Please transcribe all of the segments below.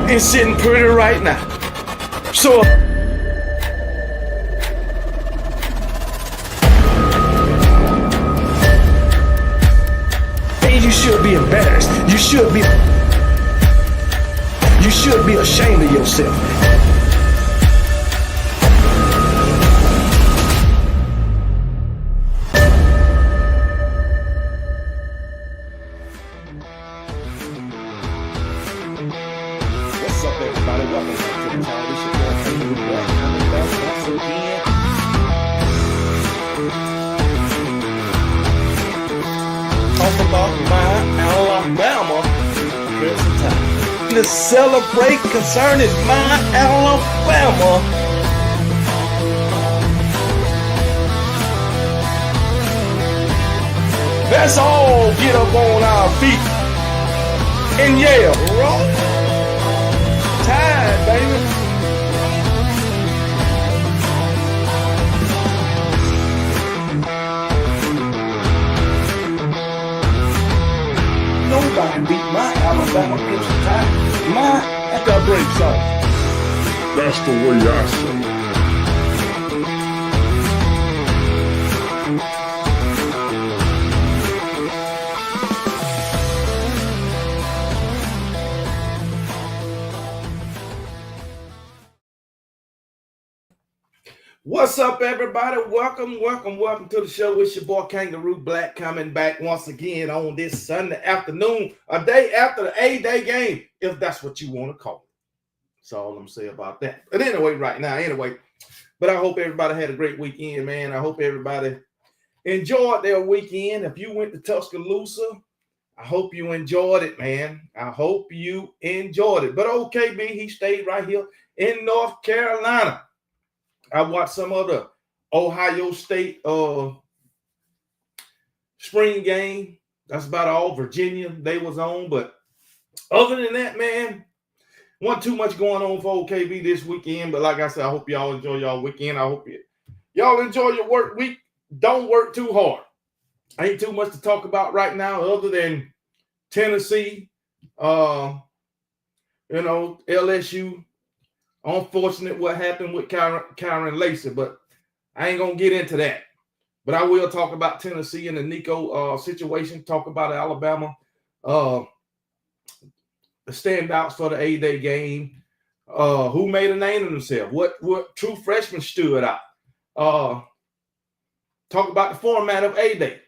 and sitting pretty right now. So and you should be embarrassed. You should be ashamed of yourself. What's up, everybody? Welcome back to the channel. This your boy Kangaroo Black coming back once again. Talk about my Alabama Crimson Tide. To celebrate concerning my Alabama. Let's all get up on our feet and yell, roll Tide, baby. Nobody beat my Alabama Crimson Tide. I got great song. That's the way I say it. What's up, everybody? Welcome to the show. It's your boy Kangaroo Black coming back once again on this Sunday afternoon, a day after the A-Day game, if that's what you want to call it. That's all I'm going to say about that. But anyway, but I hope everybody had a great weekend, man. I hope everybody enjoyed their weekend. If you went to Tuscaloosa, I hope you enjoyed it, man. I hope you enjoyed it. But OKB, he stayed right here in North Carolina. I watched some of the Ohio State spring game. That's about all. Virginia, they was on. But other than that, man, wasn't too much going on for OKB this weekend. But like I said, I hope y'all enjoy y'all weekend. I hope y'all enjoy your work week. Don't work too hard. Ain't too much to talk about right now other than Tennessee, LSU. Unfortunate what happened with Karen Lacey, but I ain't going to get into that. But I will talk about Tennessee and the Nico situation, talk about Alabama, the standouts for the A-Day game, who made a name of themselves, what true freshmen stood out. Talk about the format of A-Day.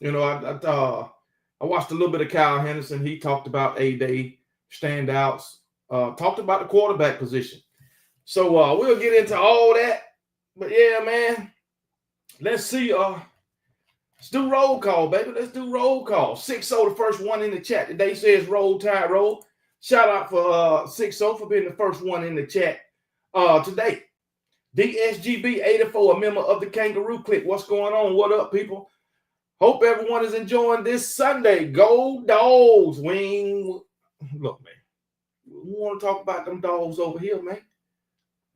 You know, I watched a little bit of Kyle Henderson. He talked about A-Day standouts, talked about the quarterback position. So we'll get into all that. But yeah, man, let's see. Let's do roll call, baby. Let's do roll call. 6-0, the first one in the chat today says roll tide roll. Shout out for 6-0 for being the first one in the chat today. DSGB84, a member of the Kangaroo Clique. What's going on? What up, people? Hope everyone is enjoying this Sunday. Go Dogs. Look, man, we want to talk about them dogs over here, man.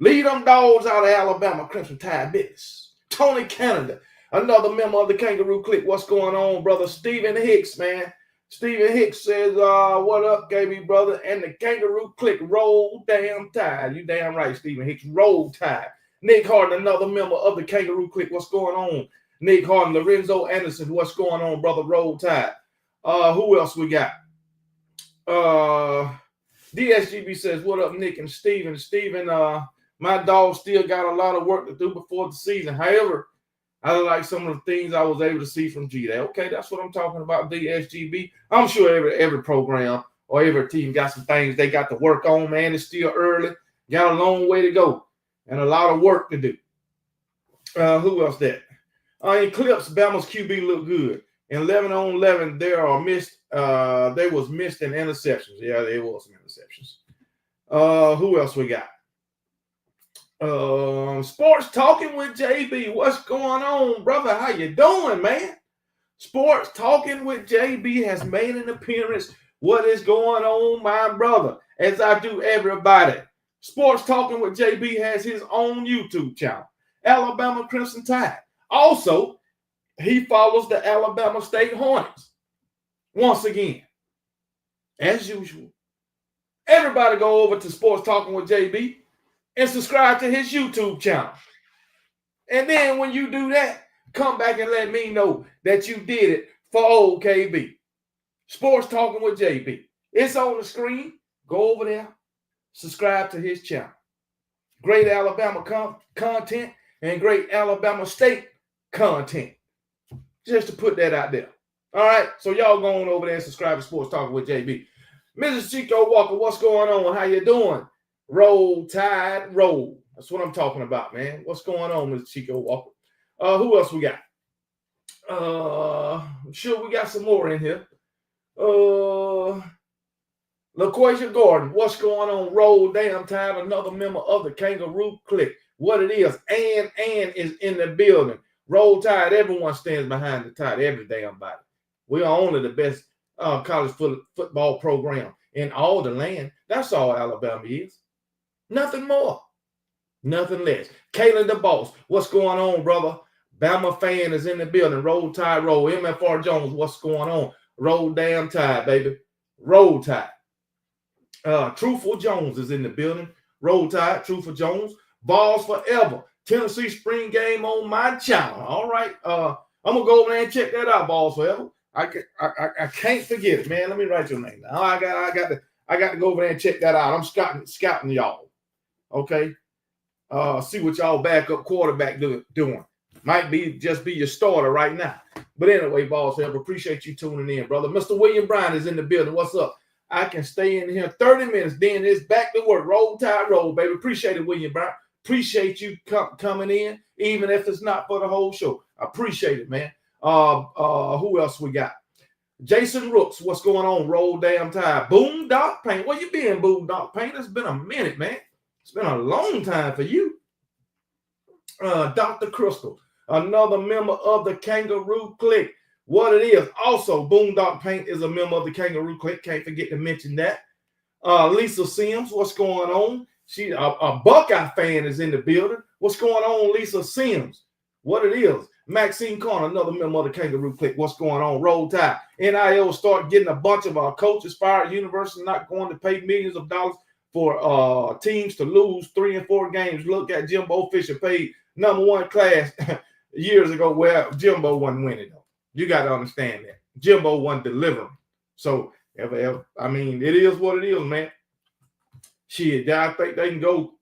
Lead them dogs out of Alabama Crimson Tide business. Tony Canada, another member of the Kangaroo Clique. What's going on, brother? Stephen Hicks, man. Stephen Hicks says, what up, KB, brother? And the Kangaroo Clique, roll damn tide. You damn right, Stephen Hicks, roll tide. Nick Harden, another member of the Kangaroo Clique. What's going on? Nick Harden, Lorenzo Anderson, what's going on, brother? Roll tide. Who else we got? DSGB says, what up, Nick and Steven? Steven, my dog still got a lot of work to do before the season. However, I like some of the things I was able to see from G-Day. Okay, that's what I'm talking about, DSGB. I'm sure every program or every team got some things they got to work on, man. It's still early. Got a long way to go and a lot of work to do. Who else that? In clips, Bama's QB look good. In 11 on 11, there was missed in interceptions. Yeah, there was some interceptions. Who else we got? Sports Talking with JB. What's going on, brother? How you doing, man? Sports Talking with JB has made an appearance. What is going on, my brother? As I do everybody. Sports Talking with JB has his own YouTube channel, Alabama Crimson Tide. Also, he follows the Alabama State Hornets. Once again, as usual, Everybody go over to Sports Talking with JB and subscribe to his YouTube channel. And then when you do that, come back and let me know that you did it for old KB. Sports Talking with JB. It's on the screen. Go over there. Subscribe to his channel. Great Alabama content and great Alabama State content. Just to put that out there. All right. So y'all go on over there and subscribe to Sports Talking with JB. Mrs. Chico Walker, what's going on? How you doing? Roll Tide, roll. That's what I'm talking about, man. What's going on, Mrs. Chico Walker? Who else we got? I'm sure we got some more in here. LaQuasia Gordon, what's going on? Roll Damn Tide, another member of the Kangaroo Clique. What it is, Ann is in the building. Roll Tide, everyone stands behind the Tide, every damn body. We are only the best college football program in all the land. That's all Alabama is. Nothing more. Nothing less. Kalen the Boss, what's going on, brother? Bama fan is in the building. Roll Tide, roll. MFR Jones, what's going on? Roll Damn Tide, baby. Roll Tide. Truthful Jones is in the building. Roll Tide, Truthful Jones. Balls forever. Tennessee spring game on my channel. All right. I'm gonna go over there and check that out. Balls forever. I can't forget it, man. Let me write your name down. I got to go over there and check that out. I'm scouting y'all. Okay. See what y'all backup quarterback doing. Might just be your starter right now. But anyway, Balls forever. Appreciate you tuning in, brother. Mr. William Bryan is in the building. What's up? I can stay in here 30 minutes. Then it's back to work. Roll Tide, roll, baby. Appreciate it, William Bryan. Appreciate you coming in, even if it's not for the whole show. I appreciate it, man. Who else we got? Jason Rooks, what's going on? Roll Damn Tide. Boondock Paint. Where you been, Boondock Paint? It's been a minute, man. It's been a long time for you. Dr. Crystal, another member of the Kangaroo Clique. What it is. Also, Boondock Paint is a member of the Kangaroo Clique. Can't forget to mention that. Lisa Sims, what's going on? She a Buckeye fan is in the building. What's going on, Lisa Sims? What it is. Maxine Corner, another member of the Kangaroo Clique. What's going on? Roll Tide. NIL start getting a bunch of our coaches fired. University not going to pay millions of dollars for teams to lose 3 and 4 games. Look at Jimbo Fisher paid #1 class years ago where Jimbo wasn't winning, though. You got to understand that. Jimbo wasn't delivering. So, I mean, it is what it is, man. Shit, I think they can go.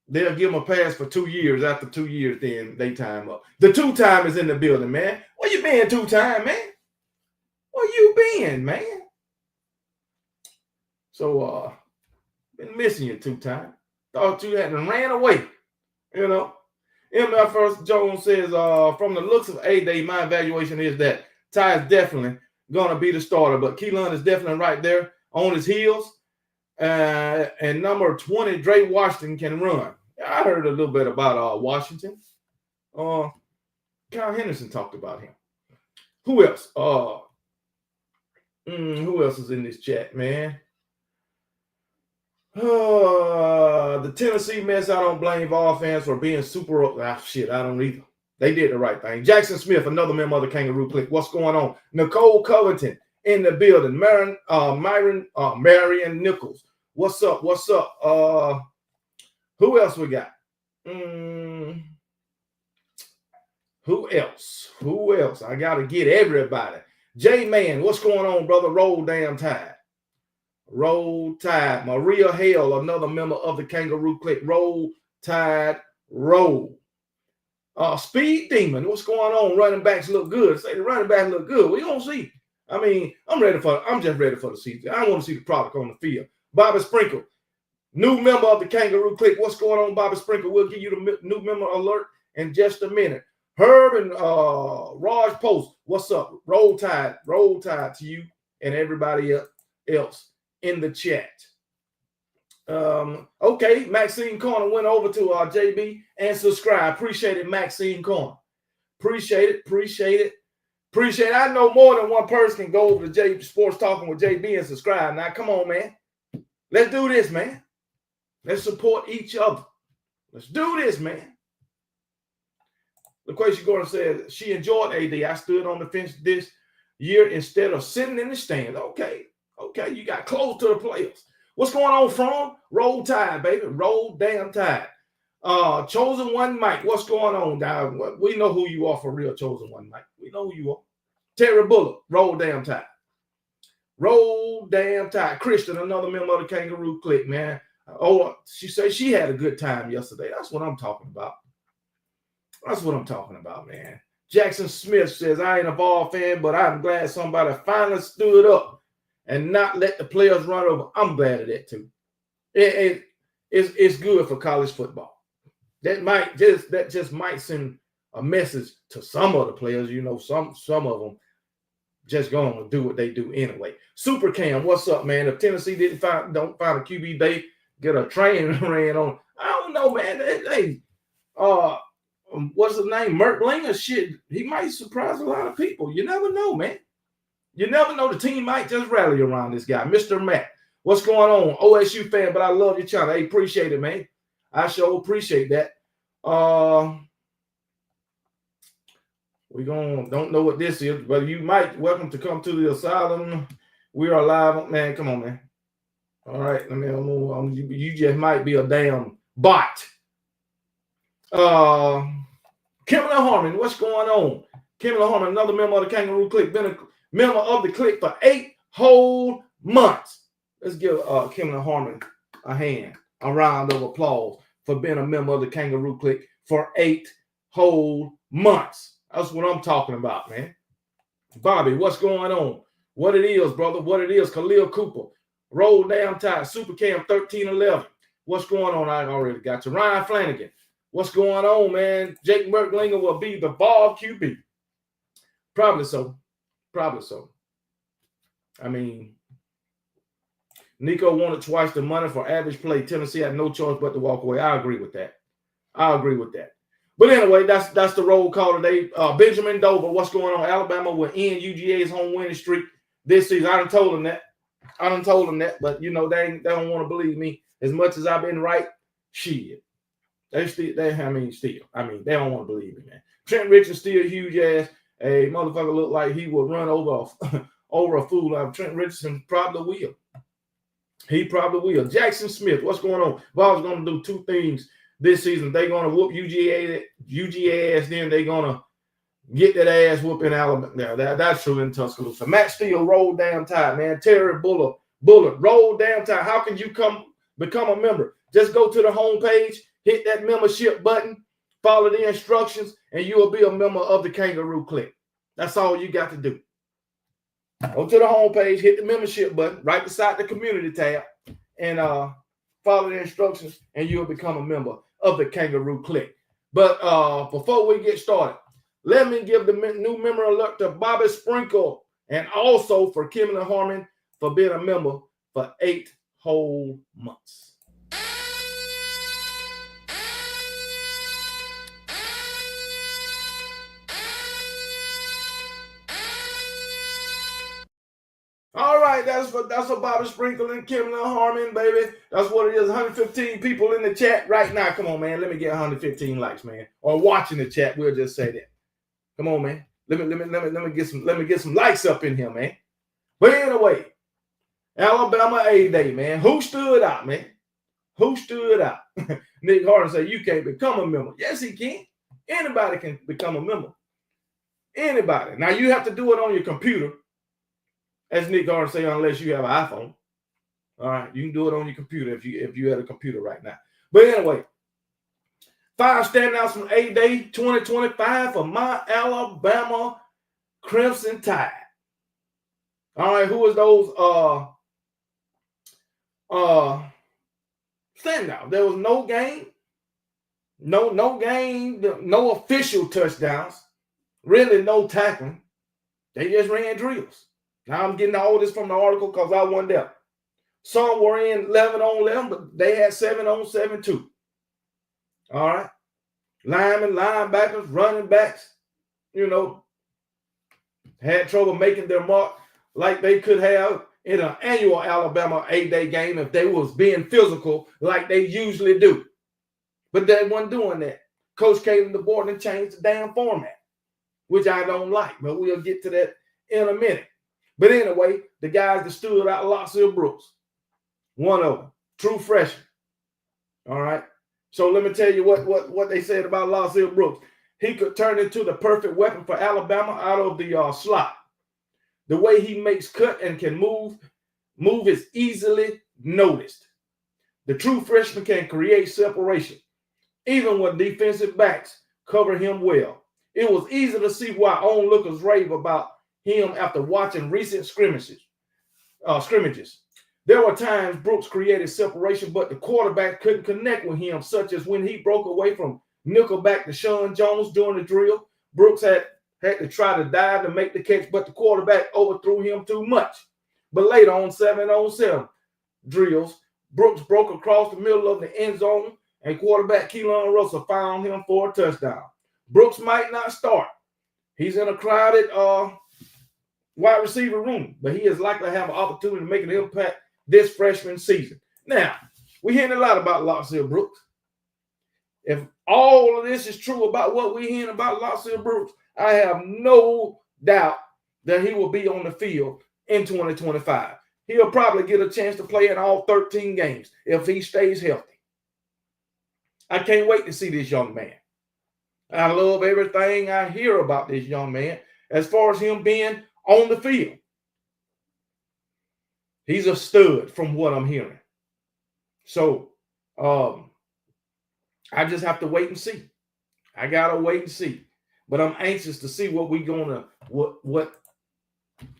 They'll give them a pass for 2 years. After 2 years, then they time up. The 2-time is in the building, man. Where you been 2-time, man? Where you been, man? So, been missing you 2-time. Thought you hadn't ran away, you know. MF Jones says, from the looks of A-Day, my evaluation is that Ty is definitely going to be the starter, but Keelan is definitely right there on his heels. And number 20, Dre Washington can run. I heard a little bit about Washington. Kyle Henderson talked about him. Who else? Who else is in this chat, man? The Tennessee mess, I don't blame Vol fans for being super. Shit, I don't either. They did the right thing. Jackson Smith, another member of the Kangaroo Clique. What's going on? Nicole Covington in the building. Marion Nichols. What's up? What's up? Who else we got? Who else? Who else? I got to get everybody. J-Man, what's going on, brother? Roll Damn Tide. Roll Tide. Maria Hale, another member of the Kangaroo Clique. Roll Tide, roll. Speed Demon, what's going on? Running backs look good. Say the running backs look good. We don't see. I mean, I'm just ready for the season. I want to see the product on the field. Bobby Sprinkle, new member of the Kangaroo Clique. What's going on, Bobby Sprinkle? We'll give you the new member alert in just a minute. Herb and Raj Post, what's up? Roll Tide to you and everybody else in the chat. Okay, Maxine Corner went over to JB and subscribe. Appreciate it, Maxine Corner. Appreciate it. I know more than one person can go over to JB Sports Talking with JB and subscribe. Now, come on, man. Let's do this, man. Let's support each other. Let's do this, man. LaQuasia Gordon said she enjoyed AD. I stood on the fence this year instead of sitting in the stands. Okay, you got close to the players. What's going on from? Roll Tide, baby. Roll damn Tide. Chosen One Mike. What's going on, down? We know who you are for real, Chosen One Mike. We know who you are. Terry Bullock. Roll damn Tide. Roll damn Tide. Christian, another member of the Kangaroo Clique, man. Oh, she said she had a good time yesterday. That's what I'm talking about. That's what I'm talking about, man. Jackson Smith says, I ain't a ball fan, but I'm glad somebody finally stood up and not let the players run over. I'm glad of that, too. It's good for college football. That just might send a message to some of the players. You know, some of them just going to do what they do anyway. Super Cam, what's up, man? If Tennessee don't find a QB, they get a train ran on. I don't know, man. What's his name? Mert Linger, shit. He might surprise a lot of people. You never know, man. You never know. The team might just rally around this guy, Mr. Matt. What's going on? OSU fan, but I love your channel. Hey, appreciate it, man. I sure appreciate that. We don't know what this is, but you might. Welcome to come to the asylum. We are live, man. Come on, man. All right, let me move on. You just might be a damn bot. Kimberly Harmon, what's going on? Kimberly Harmon, another member of the Kangaroo Clique, been a member of the clique for 8 whole months. Let's give Kimberly Harmon a round of applause for being a member of the Kangaroo Clique for 8 whole months. That's what I'm talking about, man. Bobby, what's going on? What it is, brother? What it is? Khalil Cooper, Roll Down Tide, Super Cam 1311. What's going on? I already got you. Ryan Flanagan, what's going on, man? Jake Merklinger will be the ball QB. Probably so. Probably so. I mean, Nico wanted twice the money for average play. Tennessee had no choice but to walk away. I agree with that. But anyway, that's the roll call today. Benjamin Dover, what's going on? Alabama will end UGA's home winning streak this season. I done told him that. But, you know, they don't want to believe me as much as I've been right. Shit. They don't want to believe me, man. Trent Richards still huge ass. A motherfucker look like he will run over a fool. Trent Richardson probably will. He probably will. Jackson Smith, what's going on? Ball's going to do 2 things this season. They're going to whoop UGA ass, then they're going to get that ass whoop in Alabama. Now, that's true in Tuscaloosa. Matt Steele, Roll Down Tide, man. Terry Bullock, Roll Down Tide. How can you become a member? Just go to the homepage, hit that membership button, follow the instructions, and you will be a member of the Kangaroo Clique. That's all you got to do. Go to the homepage, hit the membership button right beside the community tab, and follow the instructions, and you'll become a member of the Kangaroo Clique. But before we get started, let me give the new member alert to Bobby Sprinkle, and also for Kimberly Harmon for being a member for 8 whole months. All right, that's for Bobby Sprinkle and Kimberly Harmon, baby. That's what it is. 115 people in the chat right now. Come on, man. Let me get 115 likes, man. Or watching the chat. We'll just say that. Come on, man. Let me get some likes up in here, man. But anyway, Alabama A-Day, man. Who stood out, man? Who stood out? Nick Harden said, you can't become a member. Yes, he can. Anybody can become a member. Anybody. Now, you have to do it on your computer. As Nick Harden say, unless you have an iPhone. All right, you can do it on your computer if you have a computer right now. But anyway, 5 standouts from A-Day 2025 for my Alabama Crimson Tide. All right, who is those standouts? There was no game, no official touchdowns, really no tackling. They just ran drills. Now I'm getting all this from the article because I wasn't there. Some were in 11 on 11, but they had 7 on 7 too. All right. Linemen, linebackers, running backs, you know, had trouble making their mark like they could have in an annual Alabama A-Day game if they was being physical like they usually do. But they weren't doing that. Coach came to the board and changed the damn format, which I don't like, but we'll get to that in a minute. But anyway, the guys that stood out, Lotzell Brooks, One of them, true freshman. All right. So let me tell you what they said about La'Zelle Brooks. He could turn into the perfect weapon for Alabama out of the slot. The way he makes cut and can move is easily noticed. The true freshman can create separation, even when defensive backs cover him well. It was easy to see why onlookers rave about him after watching recent scrimmages. There were times Brooks created separation, but the quarterback couldn't connect with him, such as when he broke away from nickelback to Sean Jones during the drill. Brooks had to try to dive to make the catch, but the quarterback overthrew him too much. But later on 7-on-7 drills, Brooks broke across the middle of the end zone, and quarterback Keelan Russell found him for a touchdown. Brooks might not start. He's in a crowded wide receiver room, but he is likely to have an opportunity to make an impact this freshman season. Now, we're hearing a lot about La'Zelle Brooks. If all of this is true about what we're hearing about La'Zelle Brooks, I have no doubt that he will be on the field in 2025. He'll probably get a chance to play in all 13 games if he stays healthy. I can't wait to see this young man. I love everything I hear about this young man as far as him being on the field. He's a stud from what I'm hearing. So I just have to wait and see. I gotta wait and see. But I'm anxious to see what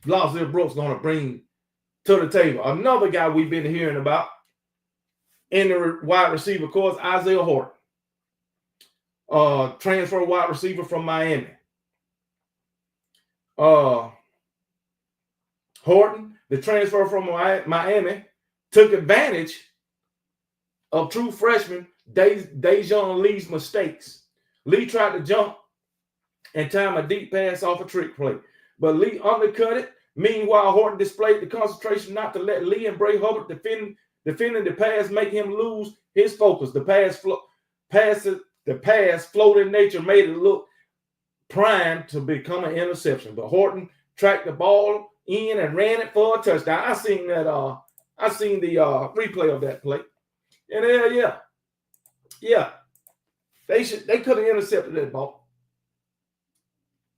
La'Zelle Brooks gonna bring to the table. Another guy we've been hearing about in the wide receiver course, Isaiah Horton. Transfer wide receiver from Miami. Horton, the transfer from Miami, took advantage of true freshman Dejon Lee's mistakes. Lee tried to jump and time a deep pass off a trick play, but Lee undercut it. Meanwhile, Horton displayed the concentration not to let Lee and Bray Hubbard defending the pass make him lose his focus. The pass floating nature made it look primed to become an interception, but Horton tracked the ball in and ran it for a touchdown. I seen the replay of that play, and they could have intercepted that ball.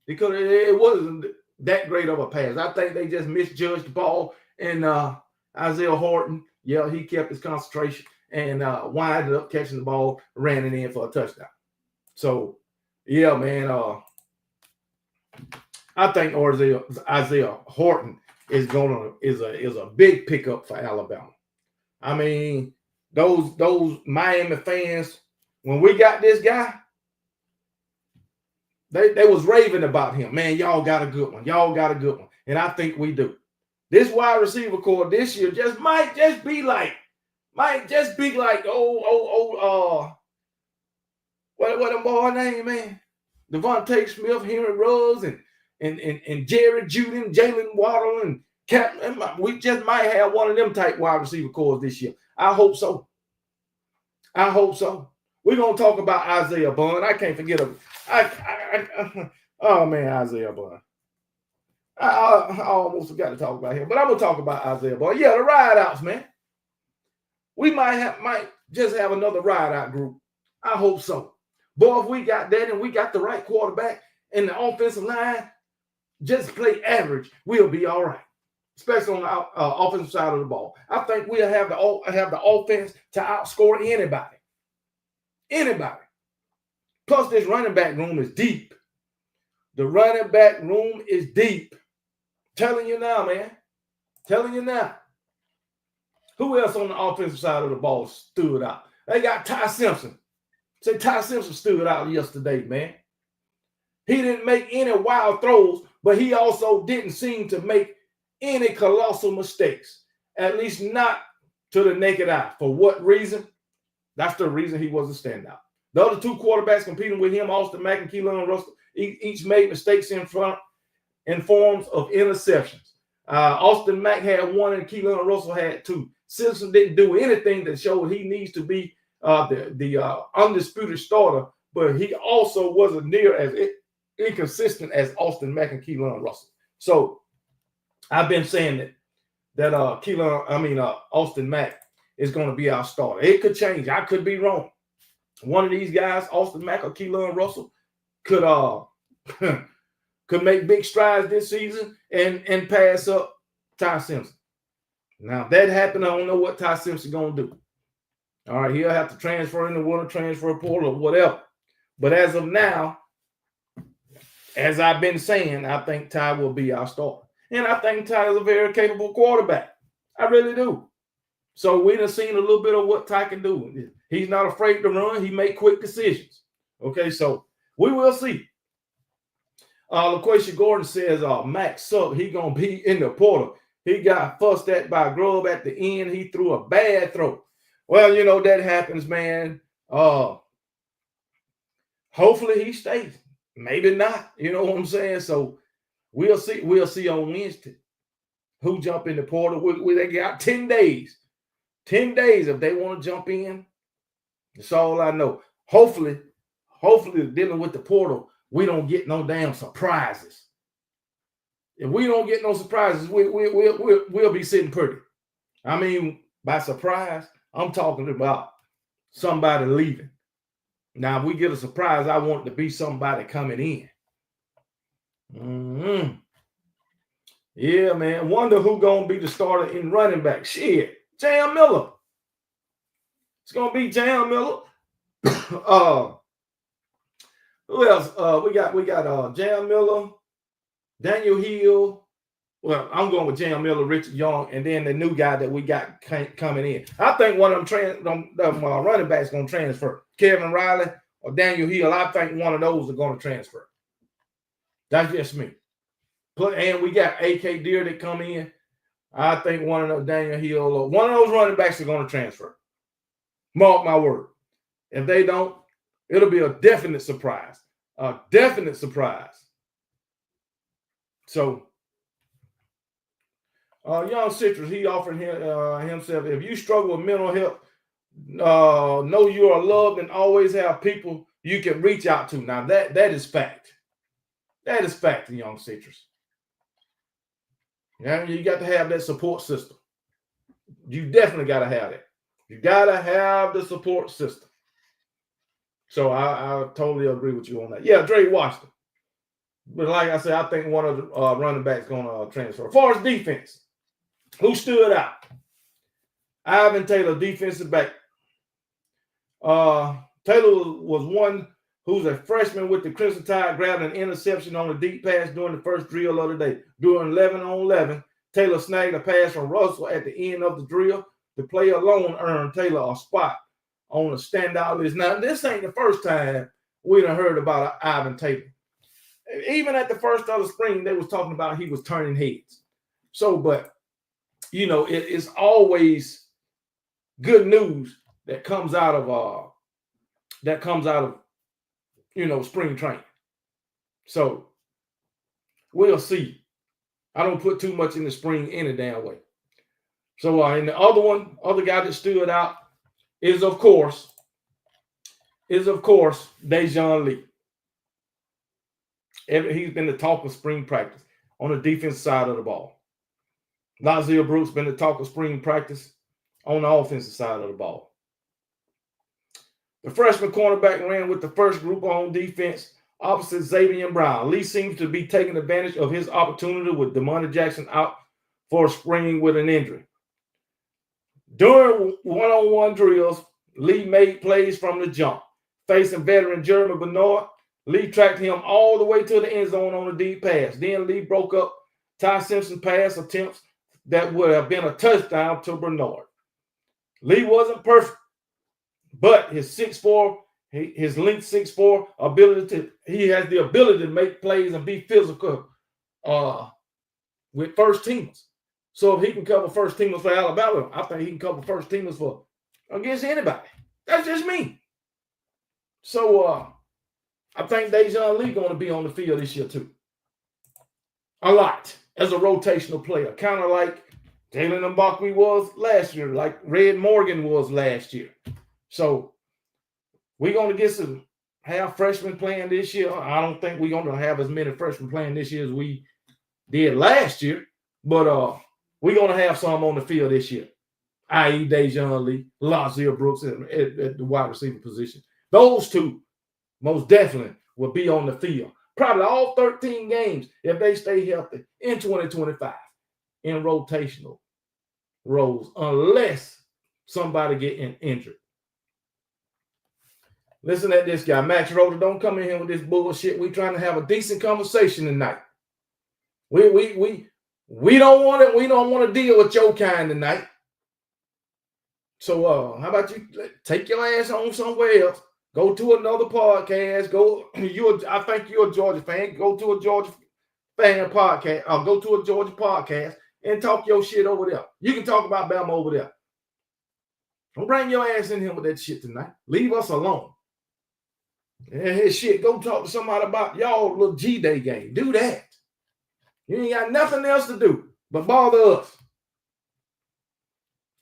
It wasn't that great of a pass. I think they just misjudged the ball, and Isaiah Horton, he kept his concentration and winded up catching the ball, ran it in for a touchdown. So, man, I think Isaiah Horton is a big pickup for Alabama. I mean, those Miami fans, when we got this guy, they was raving about him. Man, y'all got a good one. Y'all got a good one. And I think we do. This wide receiver core this year might just be like what them boy name, man? Devontae Smith, Henry Ruggs, and Jerry Juden, Jalen Waddle, and Captain. We just might have one of them type wide receiver cores this year. I hope so. We're gonna talk about Isaiah Bond. I can't forget him. Oh man, Isaiah Bond. I almost forgot to talk about him, but I'm gonna talk about Isaiah Bond. Yeah, the ride outs, man. We might just have another ride out group. I hope so. Boy, if we got that and we got the right quarterback and the offensive line just play average, we'll be all right. Especially on the offensive side of the ball. I think we'll have the offense to outscore anybody. Anybody. Plus, this running back room is deep. The running back room is deep. Telling you now, man. Telling you now. Who else on the offensive side of the ball stood out? They got Ty Simpson. Say Ty Simpson stood out yesterday, man. He didn't make any wild throws, but he also didn't seem to make any colossal mistakes, at least not to the naked eye. For what reason? That's the reason he was a standout. The other two quarterbacks competing with him, Austin Mack and Keelan Russell, each made mistakes in forms of interceptions. Austin Mack had one and Keelan Russell had two. Simpson didn't do anything that showed he needs to be the undisputed starter, but he also wasn't near as inconsistent as Austin Mack and Keelan Russell. So I've been saying that Austin Mack is going to be our starter. It could change. I could be wrong. One of these guys, Austin Mack or Keelan Russell, could could make big strides this season and pass up Ty Simpson. Now, if that happened, I don't know what Ty Simpson going to do. All right, he'll have to transfer in the winter transfer portal or whatever. But as of now, as I've been saying, I think Ty will be our starter. And I think Ty is a very capable quarterback. I really do. So we done seen a little bit of what Ty can do. He's not afraid to run. He make quick decisions. Okay, so we will see. LaQuisha Gordon says, Max suck. He going to be in the portal. He got fussed at by Grubb at the end. He threw a bad throw. Well, you know, that happens, man. Hopefully he stays. Maybe not. You know what I'm saying? So we'll see. We'll see on Wednesday who jump in the portal. They got 10 days. 10 days if they want to jump in. That's all I know. Hopefully dealing with the portal, we don't get no damn surprises. If we don't get no surprises, we'll be sitting pretty. I mean, by surprise, I'm talking about somebody leaving. Now, if we get a surprise, I want it to be somebody coming in. Yeah, man. Wonder who gonna be the starter in running back. Shit, Jam Miller. It's gonna be Jam Miller. Who else? We got Jam Miller, Daniel Hill. Well, I'm going with Jam Miller, Richard Young, and then the new guy that we got coming in. I think one of them running backs going to transfer. Kevin Riley or Daniel Hill. I think one of those are going to transfer. That's just me. And we got A.K. Deer that come in. I think one of those Daniel Hill or one of those running backs are going to transfer. Mark my word. If they don't, it'll be a definite surprise. A definite surprise. So, Young Citrus, he offered himself, if you struggle with mental health, know you are loved and always have people you can reach out to. Now, that is fact. That is fact, Young Citrus. Yeah, you got to have that support system. You definitely got to have that. You got to have the support system. So I totally agree with you on that. Yeah, Drake Washington. But like I said, I think one of the running backs going to transfer. As far as defense, who stood out? Ivan Taylor, defensive back. Taylor was one who's a freshman with the Crimson Tide, grabbed an interception on a deep pass during the first drill of the day. During 11-on-11, Taylor snagged a pass from Russell at the end of the drill. The play alone earned Taylor a spot on the standout list. Now, this ain't the first time we done heard about Ivan Taylor. Even at the first of the spring, they was talking about he was turning heads. So, but, you know, it's always good news that comes out of you know, spring training. So we'll see. I don't put too much in the spring any damn way. So and the other guy that stood out is of course Dejon Lee. He's been the talk of spring practice on the defense side of the ball. Lazio Brooks been the talk of spring practice on the offensive side of the ball. The freshman cornerback ran with the first group on defense opposite Xavier Brown. Lee seems to be taking advantage of his opportunity with DeMonte Jackson out for spring with an injury. During one-on-one drills, Lee made plays from the jump. Facing veteran Jeremy Bernard, Lee tracked him all the way to the end zone on a deep pass. Then Lee broke up Ty Simpson pass attempts that would have been a touchdown to Bernard. Lee wasn't perfect, but his 6'4", his length 6'4" ability he has the ability to make plays and be physical with first teamers. So if he can cover first teamers for Alabama, I think he can cover first teamers for against anybody. That's just me. So I think Dejon Lee going to be on the field this year too. A lot as a rotational player, kind of like Jalen Mbakwe was last year, like Red Morgan was last year. So we're going to get some have freshmen playing this year. I don't think we're going to have as many freshmen playing this year as we did last year, but we're going to have some on the field this year. i.e. Dejan Lee, Lazio Brooks at the wide receiver position. Those two most definitely will be on the field. Probably all 13 games if they stay healthy in 2025 in rotational roles, unless somebody get injured. Listen at this guy, Max Roder. Don't come in here with this bullshit. We trying to have a decent conversation tonight. We don't want it. We don't want to deal with your kind tonight. So how about you take your ass on somewhere else? Go to another podcast. I think you're a Georgia fan. Go to a Georgia fan podcast. Or go to a Georgia podcast and talk your shit over there. You can talk about Bama over there. Don't bring your ass in here with that shit tonight. Leave us alone. And shit, go talk to somebody about y'all little G-Day game. Do that. You ain't got nothing else to do but bother us.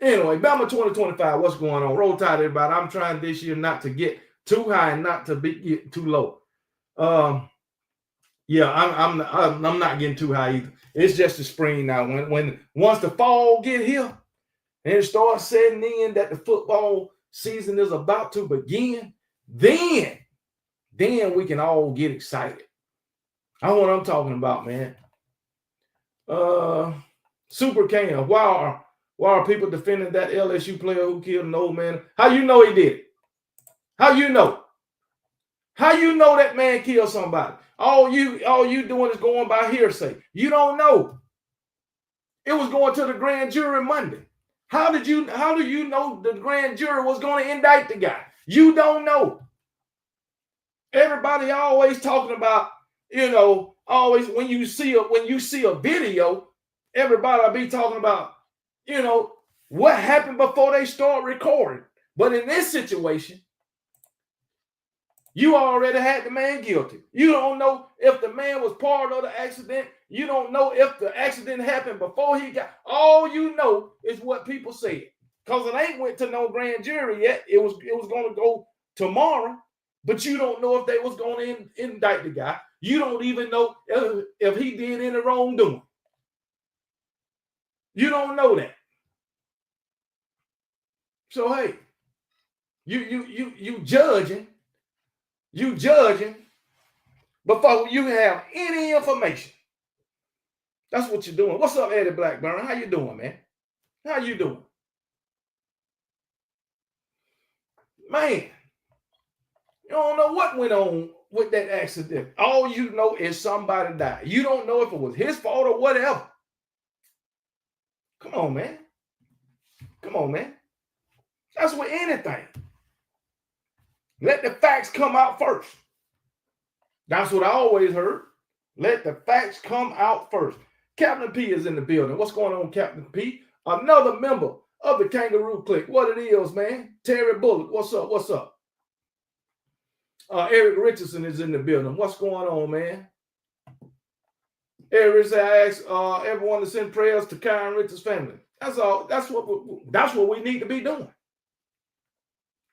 Anyway, Bama 2025, what's going on? Roll Tide, everybody. I'm trying this year not to get too high and not to get too low. Yeah, I'm not getting too high either. It's just the spring now. Once the fall get here and it starts setting in that the football season is about to begin, then we can all get excited. I know what I'm talking about, man. Super Cam, why are people defending that LSU player who killed an old man? How you know he did it? How you know? How you know that man killed somebody? All you doing is going by hearsay. You don't know. It was going to the grand jury Monday. How do you know the grand jury was going to indict the guy? You don't know. Everybody always talking about, always when you see a video, everybody be talking about, what happened before they start recording. But in this situation, you already had the man guilty. You don't know if the man was part of the accident. You don't know if the accident happened before he got. All you know is what people said. Because it ain't went to no grand jury yet. It was going to go tomorrow. But you don't know if they was going to indict the guy. You don't even know if he did any wrongdoing. You don't know that. So hey, you judging before you have any information. That's what you're doing. What's up, Eddie Blackburn? How you doing, man? How you doing? Man, you don't know what went on with that accident. All you know is somebody died. You don't know if it was his fault or whatever. Come on, man. Come on, man. That's with anything. Let the facts come out first. That's what I always heard. Let the facts come out first. Captain P is in the building. What's going on, Captain P? Another member of the Kangaroo Clique. What it is, man. Terry Bullock. What's up? What's up? Eric Richardson is in the building. What's going on, man? Eric asks everyone to send prayers to Kyron Richards' family. That's all. That's what we need to be doing.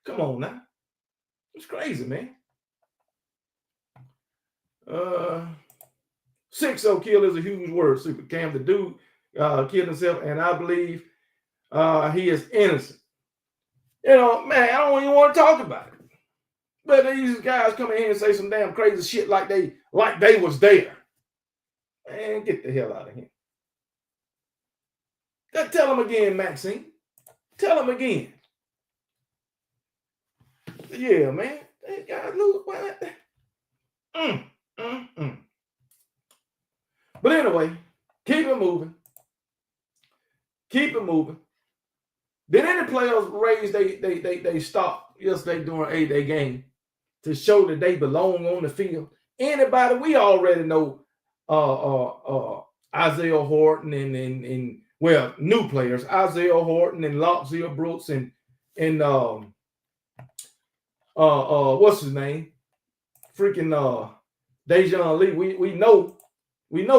Come on now. It's crazy, man. 6-0 kill is a huge word, Super Cam. The dude killed himself, and I believe he is innocent. Man, I don't even want to talk about it. But these guys come in here and say some damn crazy shit like they was there. Man, get the hell out of here. Tell them again, Maxine. Tell them again. Yeah, man. They got look. But anyway, keep it moving. Keep it moving. Did any players raise they stop yesterday during 8-day game to show that they belong on the field? Anybody? We already know Isaiah Horton and new players, Isaiah Horton and Lazio Brooks and what's his name? Freaking Dejan Lee. We know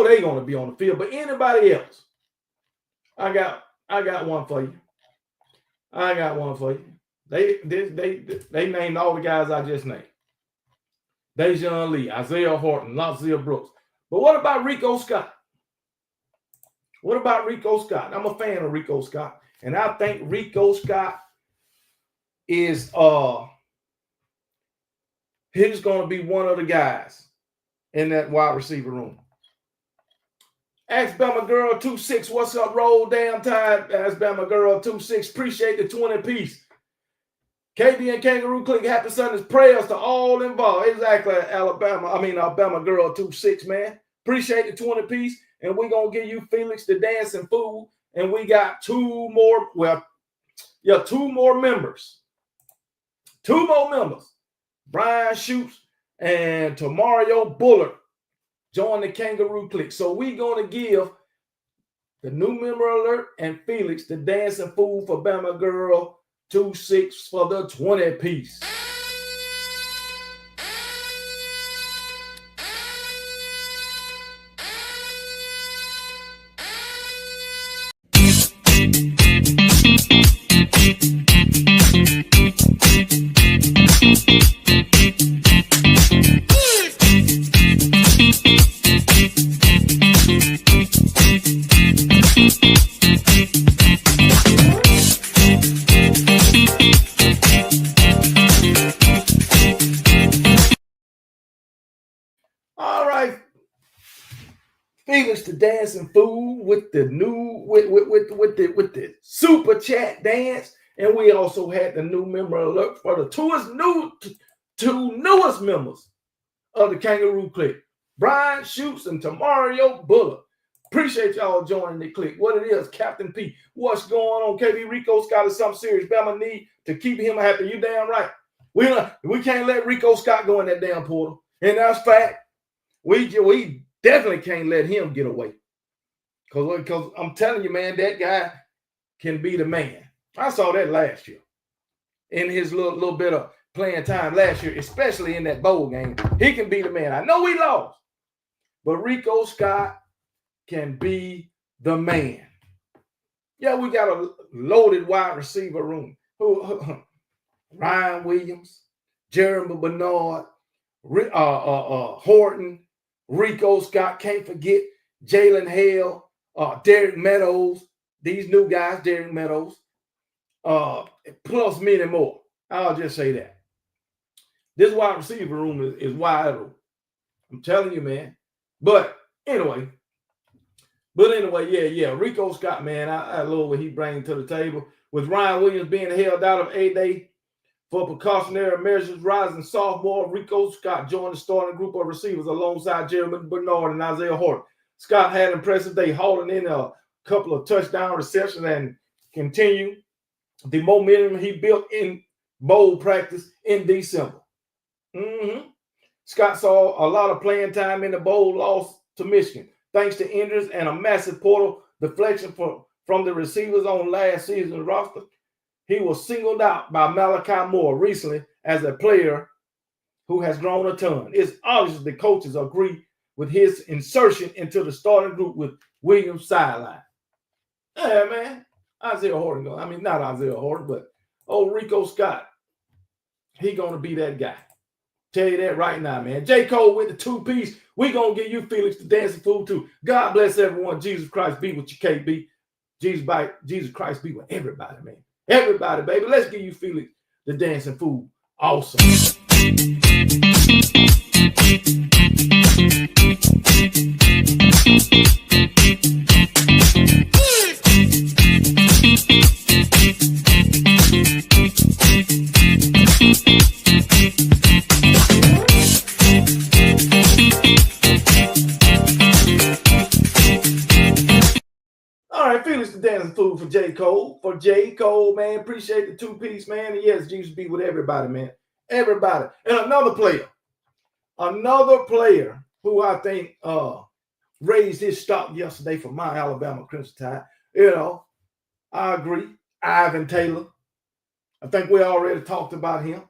they're gonna be on the field, but anybody else? I got one for you. I got one for you. They named all the guys I just named. Dejan Lee, Isaiah Horton, Lazio Brooks. But what about Rico Scott? What about Rico Scott? I'm a fan of Rico Scott. And I think Rico Scott is he's going to be one of the guys in that wide receiver room. Ask Bama Girl 26, what's up? Roll damn time. Ask Bama Girl 26. Appreciate the 20 piece. KB and Kangaroo Click, happy Sundays. Prayers to all involved. Exactly, Bama Girl 26, man. Appreciate the 20 piece. And we're going to give you Felix the Dancing Fool. And we got two more members. Two more members. Brian Schutz and Tamario Bullard join the Kangaroo Click. So we're going to give the new member alert and Felix the Dancing Fool for Bama Girl 26 for the 20 piece. All right, Felix the Dancing Fool with the new with the super chat dance, and we also had the new member alert for the two newest members of the Kangaroo Click, Brian Schutz and Tamario Bullard. Appreciate y'all joining the click. What it is, Captain P. What's going on? KB Rico Scott is something serious. Bama need to keep him happy. You damn right. We can't let Rico Scott go in that damn portal, and that's fact. We definitely can't let him get away. Because I'm telling you, man, that guy can be the man. I saw that last year in his little bit of playing time last year, especially in that bowl game. He can be the man. I know we lost, but Rico Scott can be the man. Yeah, we got a loaded wide receiver room. Ryan Williams, Jeremy Bernard, Horton, Rico Scott, can't forget Jalen Hale, Derek Meadows, these new guys, Derek Meadows, plus many more. I'll just say that. This wide receiver room is wide open. I'm telling you, man. But anyway, yeah. Rico Scott, man, I love what he brings to the table. With Ryan Williams being held out of A-Day for precautionary measures, rising sophomore, Rico Scott joined the starting group of receivers alongside Jeremy Bernard and Isaiah Horton. Scott had an impressive day, hauling in a couple of touchdown receptions and continue the momentum he built in bowl practice in December. Scott saw a lot of playing time in the bowl loss to Michigan, thanks to injuries and a massive portal deflection from the receivers on last season's roster. He was singled out by Malachi Moore recently as a player who has grown a ton. It's obvious the coaches agree with his insertion into the starting group with Williams sideline. Yeah, man. Isaiah Horton. Not Isaiah Horton, but Rico Scott. He going to be that guy. Tell you that right now, man. J. Cole with the 2-piece. We going to give you Felix the Dancing Fool too. God bless everyone. Jesus Christ be with you, KB. Jesus Christ be with everybody, man. Everybody, baby. Let's give you Felix the Dancing Fool. Awesome. All right, Felix the Dancing Fool for J. Cole. For J. Cole, man. Appreciate the 2-piece, man. And yes, Jesus be with everybody, man. Everybody. And another player who I think raised his stock yesterday for my Alabama Crimson Tide. I agree. Ivan Taylor. I think we already talked about him.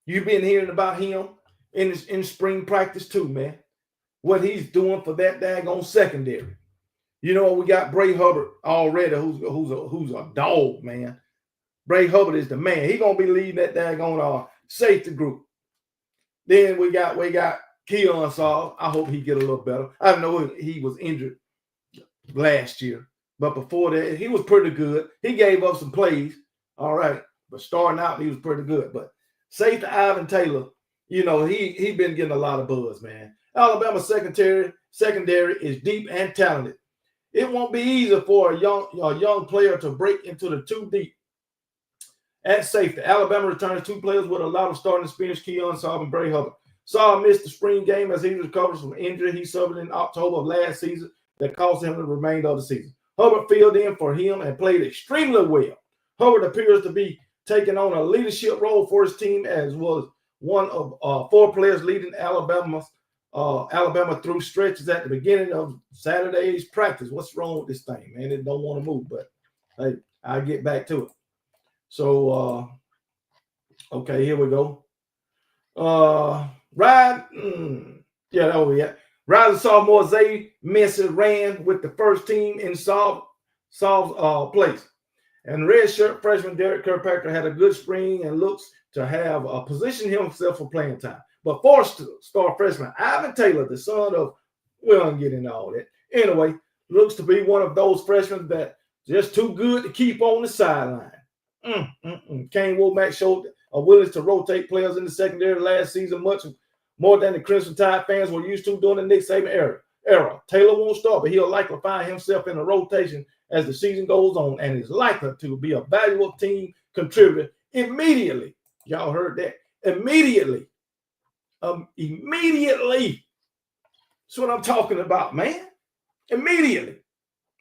You've been hearing about him in spring practice too, man. What he's doing for that daggone secondary. We got Bray Hubbard already, who's a dog, man. Bray Hubbard is the man. He's gonna be leading that daggone safety group. Then we got Keon Saul. I hope he get a little better. I know he was injured last year, But before that, he was pretty good. He gave up some plays, all right. But starting out, he was pretty good. But safety Ivan Taylor, you know, he been getting a lot of buzz, man. Alabama secondary is deep and talented. It won't be easy for a young player to break into the two deep. At safety, Alabama returns two players with a lot of starting experience, Keon Saab and Bray Hubbard. Saab missed the spring game as he recovers from injury he suffered in October of last season that cost him the remainder of the season. Hubbard filled in for him and played extremely well. Hubbard appears to be taking on a leadership role for his team, as was one of four players leading Alabama through stretches at the beginning of Saturday's practice. What's wrong with this thing, man? It don't want to move, but hey, I'll get back to it. So, okay, here we go. Rising sophomore Zay Mensah ran with the first team in Saab's place. And redshirt freshman Derek Kirkpatrick had a good spring and looks to have positioned himself for playing time. But four-star freshman Ivan Taylor, the son of, we don't get into all that. Anyway, looks to be one of those freshmen that just too good to keep on the sideline. Kane Womack showed a willingness to rotate players in the secondary last season much more than the Crimson Tide fans were used to during the Nick Saban era. Taylor won't start, but he'll likely find himself in a rotation as the season goes on and is likely to be a valuable team contributor immediately. Y'all heard that? Immediately. Immediately. That's what I'm talking about, man. Immediately.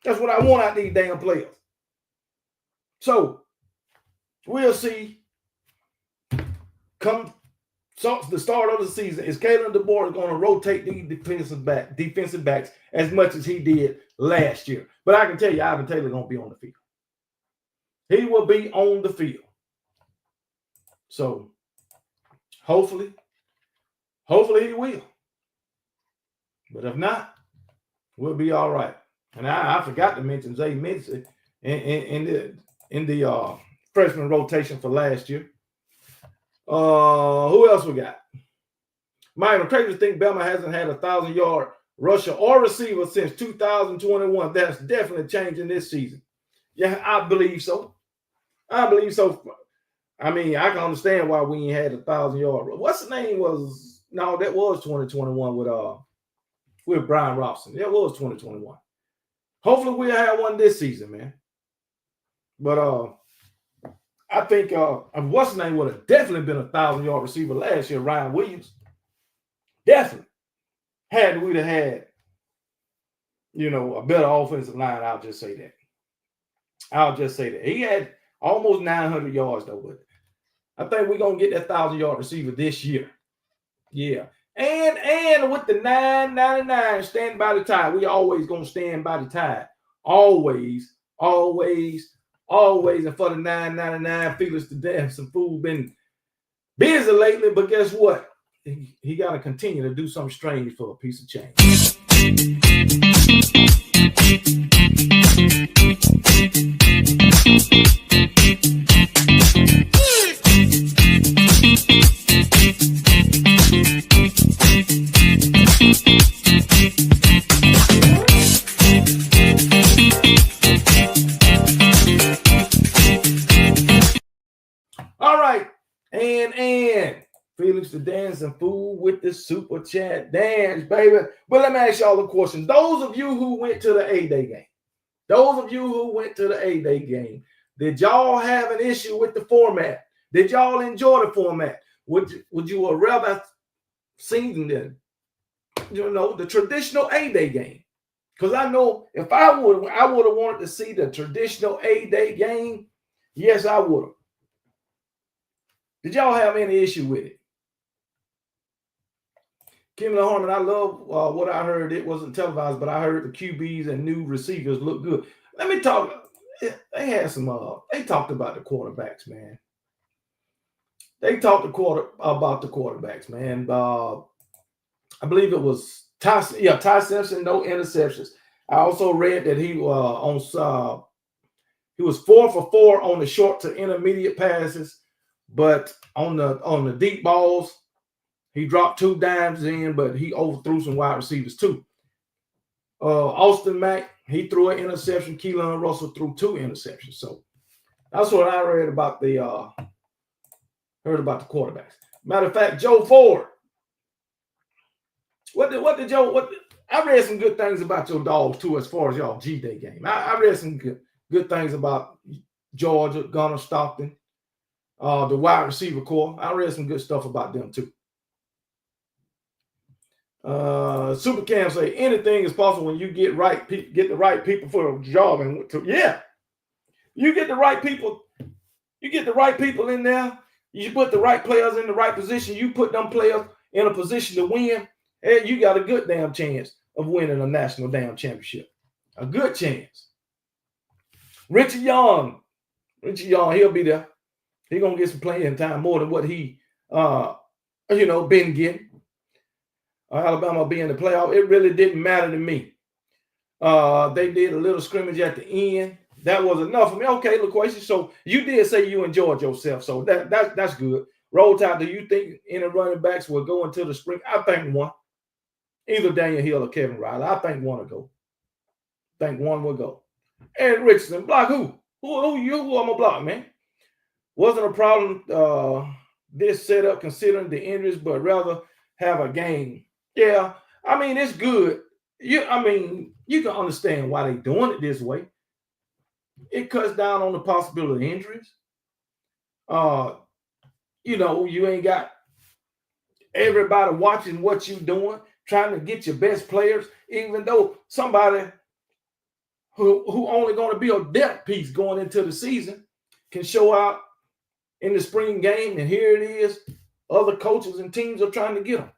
That's what I want out of these damn players. So, we'll see. Come the start of the season, is Kalen DeBoer going to rotate these defensive backs as much as he did last year. But I can tell you, Ivan Taylor going to be on the field. He will be on the field. So, hopefully he will. But if not, we'll be all right. And I forgot to mention Zay Mensah in the freshman rotation for last year. Who else we got? Mike, crazy to think Bama hasn't had a 1,000-yard rusher or receiver since 2021. That's definitely changing this season. Yeah, I believe so. I mean, I can understand why we ain't had a 1,000-yard. What's the name was? No, that was 2021 with Brian Robson. That was 2021. Hopefully we'll have one this season, man. But I think what's his name would have definitely been a 1,000-yard receiver last year, Ryan Williams. Definitely. We'd have had, a better offensive line, I'll just say that. He had almost 900 yards, though, but I think we're going to get that 1,000-yard receiver this year. Yeah. And with the 999 stand by the tide, we always going to stand by the tide. Always. And for the 999, Felix the Dancing Fool been busy lately, but guess what? He got to continue to do something strange for a piece of change. All right, and Felix the Dancing Fool with the super chat dance, baby. But let me ask y'all a question. Those of you who went to the A-Day game, did y'all have an issue with the format? Did y'all enjoy the format? Would you have rather seen the traditional A-Day game? Because I know if I would have wanted to see the traditional A-Day game. Yes, I would have. Did y'all have any issue with it? Kimberly Harmon, I love what I heard. It wasn't televised, but I heard the QBs and new receivers look good. Let me talk. They had some. They talked about the quarterbacks, man. They talked about the quarterbacks, man. I believe it was Ty Simpson, no interceptions. I also read that he was 4 for 4 on the short to intermediate passes, but on the deep balls, he dropped 2 dimes in, but he overthrew some wide receivers too. Austin Mack, He threw an interception. Keelan Russell threw 2 interceptions. So that's what I read about heard about the quarterbacks. Matter of fact, Joe Ford. I read some good things about your dogs too, as far as y'all G-Day game. I read some good things about Georgia, Gunnar Stockton, the wide receiver core. I read some good stuff about them too. Super Cam say anything is possible when you get the right people for a job. And yeah, you get the right people. You get the right people in there. You put the right players in the right position. You put them players in a position to win, and you got a good damn chance of winning a national damn championship. A good chance. Richie Young, he'll be there. He's gonna get some playing time more than what he been getting. Alabama being the playoff, it really didn't matter to me. They did a little scrimmage at the end. That was enough for me. Okay, LaQuasia. So you did say you enjoyed yourself. So that's good. Roll Tide, do you think any running backs will go into the spring? I think one. Either Daniel Hill or Kevin Riley. I think one will go. I think one will go. Ed Richardson, block who? Who I'm gonna block, man? Wasn't a problem this setup considering the injuries, but rather have a game. Yeah, I mean it's good. You can understand why they're doing it this way. It cuts down on the possibility of injuries. You ain't got everybody watching what you're doing, trying to get your best players, even though somebody who only going to be a depth piece going into the season can show out in the spring game, and here it is, other coaches and teams are trying to get them.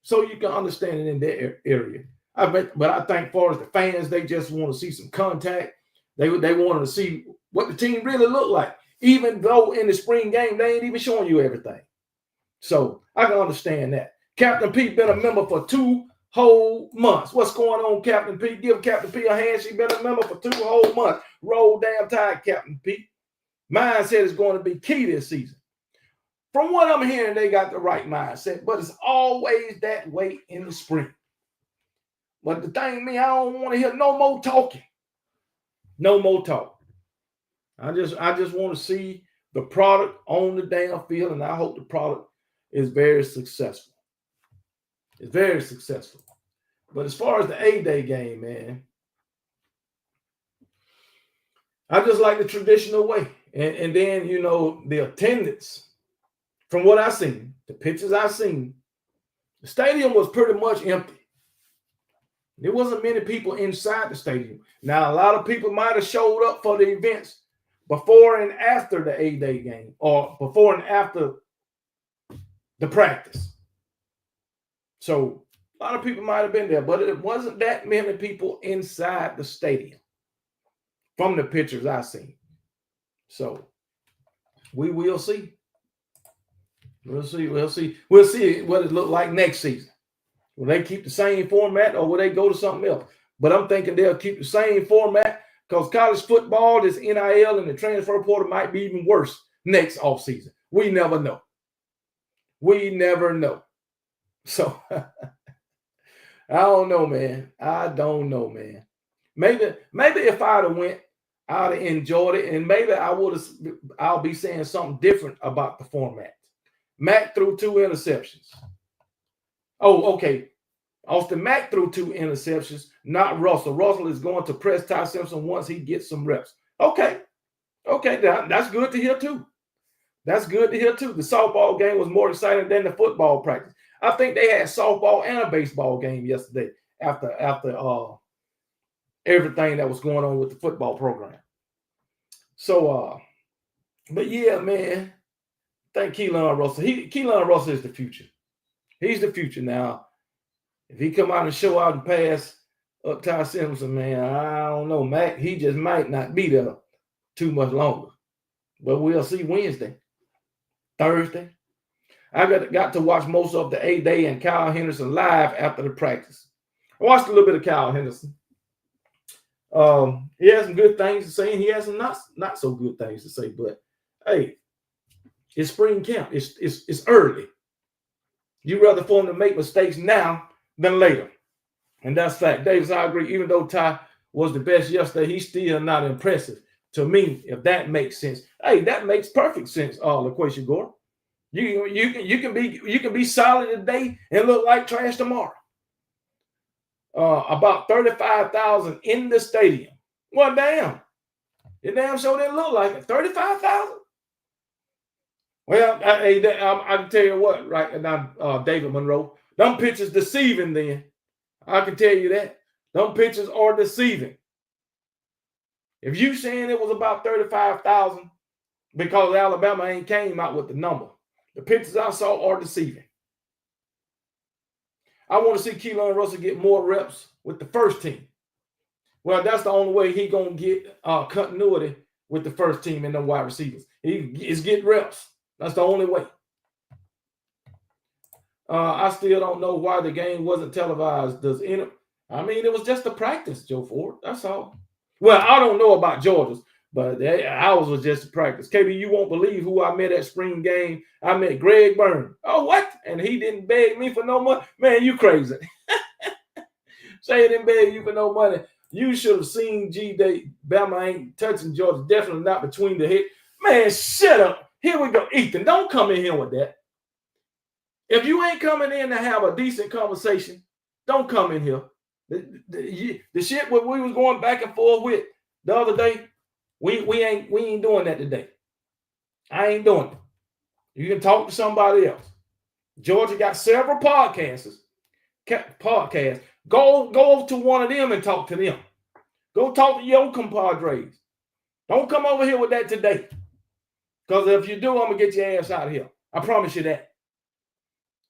So you can understand it in that area. But I think as far as the fans, they just want to see some contact. They wanted to see what the team really looked like, even though in the spring game, they ain't even showing you everything. So I can understand that. Captain Pete been a member for 2 whole months. What's going on, Captain Pete? Give Captain Pete a hand. She been a member for 2 whole months. Roll damn Tide, Captain Pete. Mindset is going to be key this season. From what I'm hearing, they got the right mindset, but it's always that way in the spring. But the thing, I don't want to hear no more talking. No more talk. I just want to see the product on the damn field, and I hope the product is very successful. It's very successful. But as far as the A-Day game, man, I just like the traditional way. And then, the attendance, from what I seen, the pictures I seen, the stadium was pretty much empty. There wasn't many people inside the stadium. Now, a lot of people might have showed up for the events before and after the A-Day game, or before and after the practice. So a lot of people might have been there, but it wasn't that many people inside the stadium from the pictures I seen. So we will see. We'll see what it look like next season. Will they keep the same format, or will they go to something else? But I'm thinking they'll keep the same format, because college football, this NIL and the transfer portal might be even worse next offseason. We never know. We never know. So I don't know, man. I don't know, man. Maybe if I'd have went, I'd have enjoyed it, and maybe I'll be saying something different about the format. Mack threw 2 interceptions. Oh, okay. Austin Mack threw 2 interceptions, not Russell. Russell is going to press Ty Simpson once he gets some reps. Okay, that's good to hear too. That's good to hear too. The softball game was more exciting than the football practice. I think they had softball and a baseball game yesterday after everything that was going on with the football program. So, but yeah, man, thank Keelan Russell. Keelan Russell is the future. He's the future now. If he come out and show out and pass up Ty Simpson, man, I don't know. Mac, he just might not be there too much longer. But we'll see Wednesday, Thursday. I got to watch most of the A-Day and Kyle Henderson live after the practice. I watched a little bit of Kyle Henderson. He has some good things to say, and he has some not so good things to say. But hey, it's spring camp. It's early. You rather for him to make mistakes now than later, and that's fact. Davis, I agree. Even though Ty was the best yesterday, he's still not impressive to me, if that makes sense. Hey, that makes perfect sense, LaQuisha Gore. You can be solid today and look like trash tomorrow. About 35,000 in the stadium. Well, damn. It damn sure didn't look like it. 35,000? Well, I can tell you what, right now, David Monroe, them pictures deceiving then. I can tell you that. Them pictures are deceiving. If you saying it was about 35,000 because Alabama ain't came out with the number, the pictures I saw are deceiving. I want to see Keelan Russell get more reps with the first team. Well, that's the only way he going to get continuity with the first team and the wide receivers. He is getting reps. That's the only way. I still don't know why the game wasn't televised. I mean, it was just a practice, Joe Ford. That's all. Well, I don't know about Georgia's, but ours was just a practice. KB, you won't believe who I met at spring game. I met Greg Byrne. Oh, what? And he didn't beg me for no money? Man, you crazy. Say he didn't beg you for no money. You should have seen G-Day. Bama ain't touching Georgia. Definitely not between the hit. Man, shut up. Here we go. Ethan, don't come in here with that. If you ain't coming in to have a decent conversation, don't come in here. The shit what we was going back and forth with the other day, we ain't doing that today. I ain't doing it. You can talk to somebody else. Georgia got several podcasts. Go to one of them and talk to them. Go talk to your compadres. Don't come over here with that today. Because if you do, I'm going to get your ass out of here. I promise you that.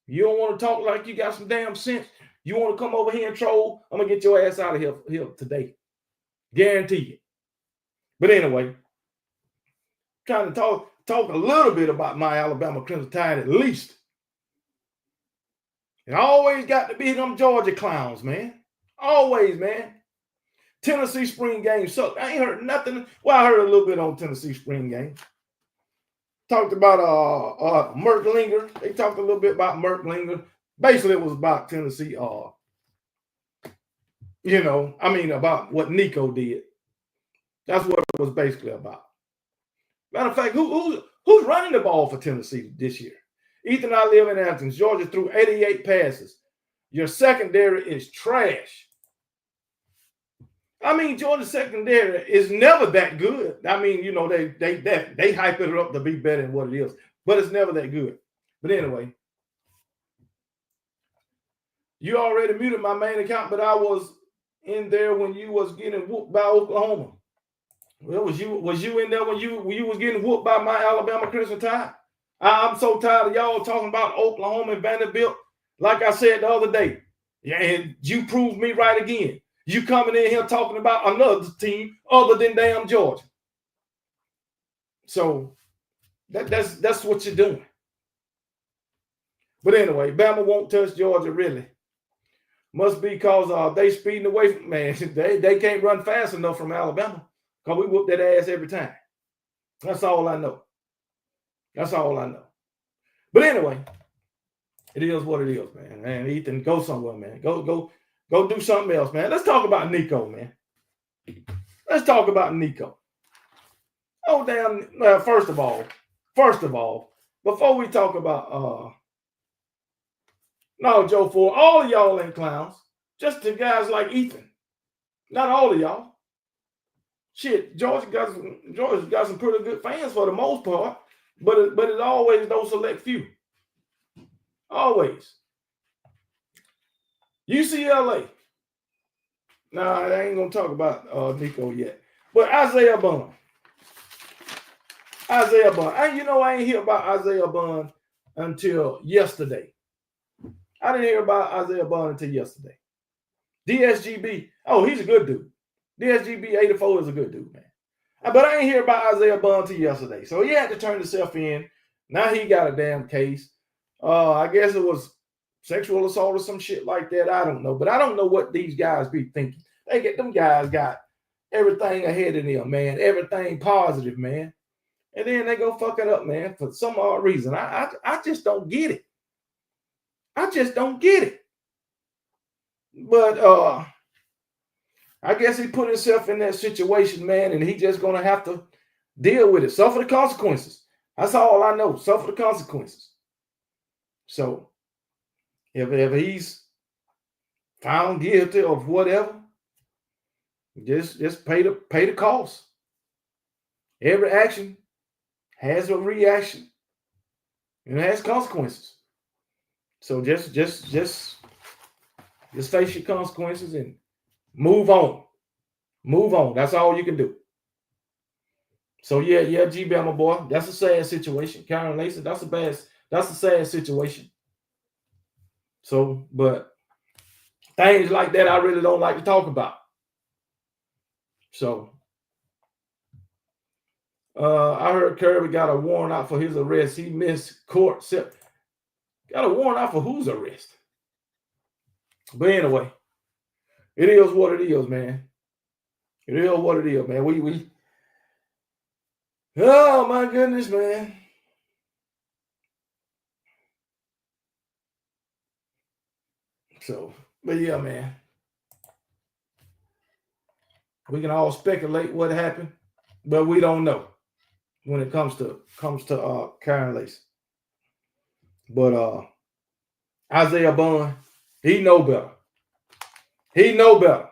You don't want to talk like you got some damn sense. You want to come over here and troll, I'm going to get your ass out of here today. Guarantee you. But anyway, trying to talk a little bit about my Alabama Crimson Tide at least. It always got to be them Georgia clowns, man. Always, man. Tennessee spring game sucked. I ain't heard nothing. Well, I heard a little bit on Tennessee spring game. Talked about Merklinger. They talked a little bit about Merklinger. Basically, it was about Tennessee. About what Nico did. That's what it was basically about. Matter of fact, who's running the ball for Tennessee this year? Ethan Iamaleava and Athens. Georgia threw 88 passes. Your secondary is trash. I mean, Georgia's secondary is never that good. I mean, they hype it up to be better than what it is, but it's never that good. But anyway, you already muted my main account, but I was in there when you was getting whooped by Oklahoma. Well, was you in there when you was getting whooped by my Alabama Crimson Tide? I'm so tired of y'all talking about Oklahoma and Vanderbilt. Like I said the other day, yeah, and you proved me right again. You coming in here talking about another team other than damn Georgia. So that's what you're doing. But anyway, Bama won't touch Georgia really. Must be because they speeding away from, man. They can't run fast enough from Alabama because we whoop that ass every time. That's all I know. That's all I know. But anyway, it is what it is, man. Man, Ethan, go somewhere, man. Go do something else, man. Let's talk about Nico, man. Let's talk about Nico. Oh, damn. Well, first of all, before we talk about no, Joe Ford, all of y'all ain't clowns. Just the guys like Ethan. Not all of y'all. Shit, Georgia got some pretty good fans for the most part, but it's always those select few. Always. UCLA. Nah, I ain't gonna talk about Nico yet. But Isaiah Bond. I ain't hear about Isaiah Bond until yesterday. I didn't hear about Isaiah Bond until yesterday. DSGB, oh, he's a good dude. DSGB 84 is a good dude, man. But I ain't hear about Isaiah Bond until yesterday. So he had to turn himself in. Now he got a damn case. I guess it was sexual assault or some shit like that. I don't know. But I don't know what these guys be thinking. Them guys got everything ahead of them, man. Everything positive, man. And then they go fuck it up, man, for some odd reason. I just don't get it. I just don't get it. But I guess he put himself in that situation, man, and he just gonna have to deal with it. Suffer the consequences. That's all I know. Suffer the consequences. So if he's found guilty of whatever, just pay the cost. Every action has a reaction and it has consequences. So just face your consequences and move on. Move on. That's all you can do. So yeah, G-Bama boy, that's a sad situation. Karen Lacey, that's a sad situation. So, but things like that I really don't like to talk about. So I heard Kirby got a warrant out for his arrest. He missed court. Got a warrant out for whose arrest? But anyway, it is what it is, man. It is what it is, man. We oh my goodness, man. So, but yeah, man. We can all speculate what happened, but we don't know when it comes to Karen Lacey. But Isaiah Bond, he know better. He know better.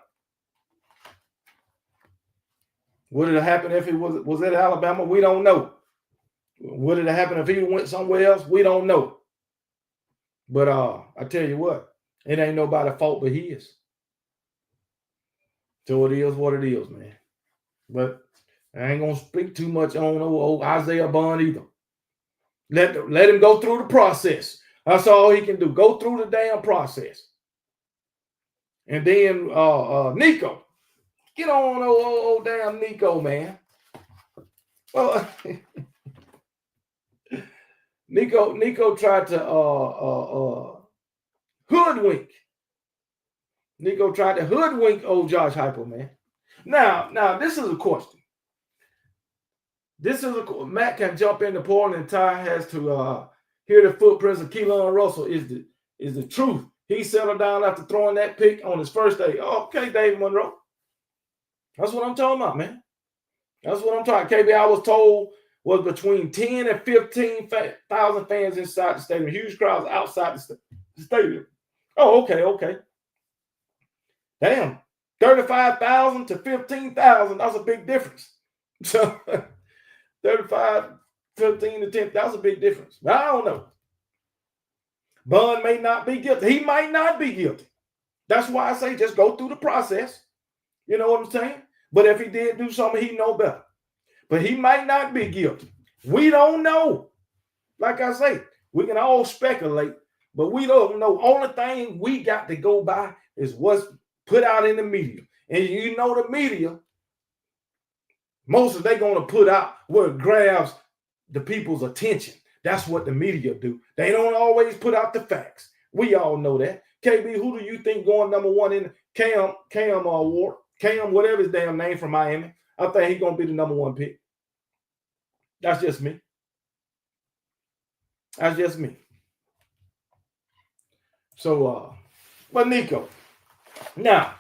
Would it have happened if he was at Alabama? We don't know. Would it have happened if he went somewhere else? We don't know. But I tell you what, it ain't nobody's fault but his. So it is what it is, man. But I ain't gonna speak too much on old Isaiah Bond either. Let him go through the process. That's all he can do. Go through the damn process. And then Nico. Get on old damn Nico, man. Well, Nico tried to hoodwink. Nico tried to hoodwink old Josh Heupel, man. Now this is a question. Matt can jump in the portal, and Ty has to hear the footprints of Keelan Russell is the truth. He settled down after throwing that pick on his first day. Okay, David Monroe. That's what I'm talking about, man. That's what I'm talking. KB, I was told was between 10 and 15,000 fans inside the stadium. Huge crowds outside the stadium. Oh, okay. Damn. 35,000 to 15,000. That's a big difference. So 35, 15 to 10. That's a big difference. But I don't know. Bun may not be guilty. He might not be guilty. That's why I say just go through the process. You know what I'm saying? But if he did do something, he know better. But he might not be guilty. We don't know. Like I say, we can all speculate, but we don't know. Only thing we got to go by is what's put out in the media. And you know the media, most of they're going to put out what grabs the people's attention. That's what the media do. They don't always put out the facts. We all know that. KB, who do you think going number one in Cam Award? Cam, whatever his damn name from Miami. I think he's going to be the number one pick. That's just me. That's just me. So, but Nico, now,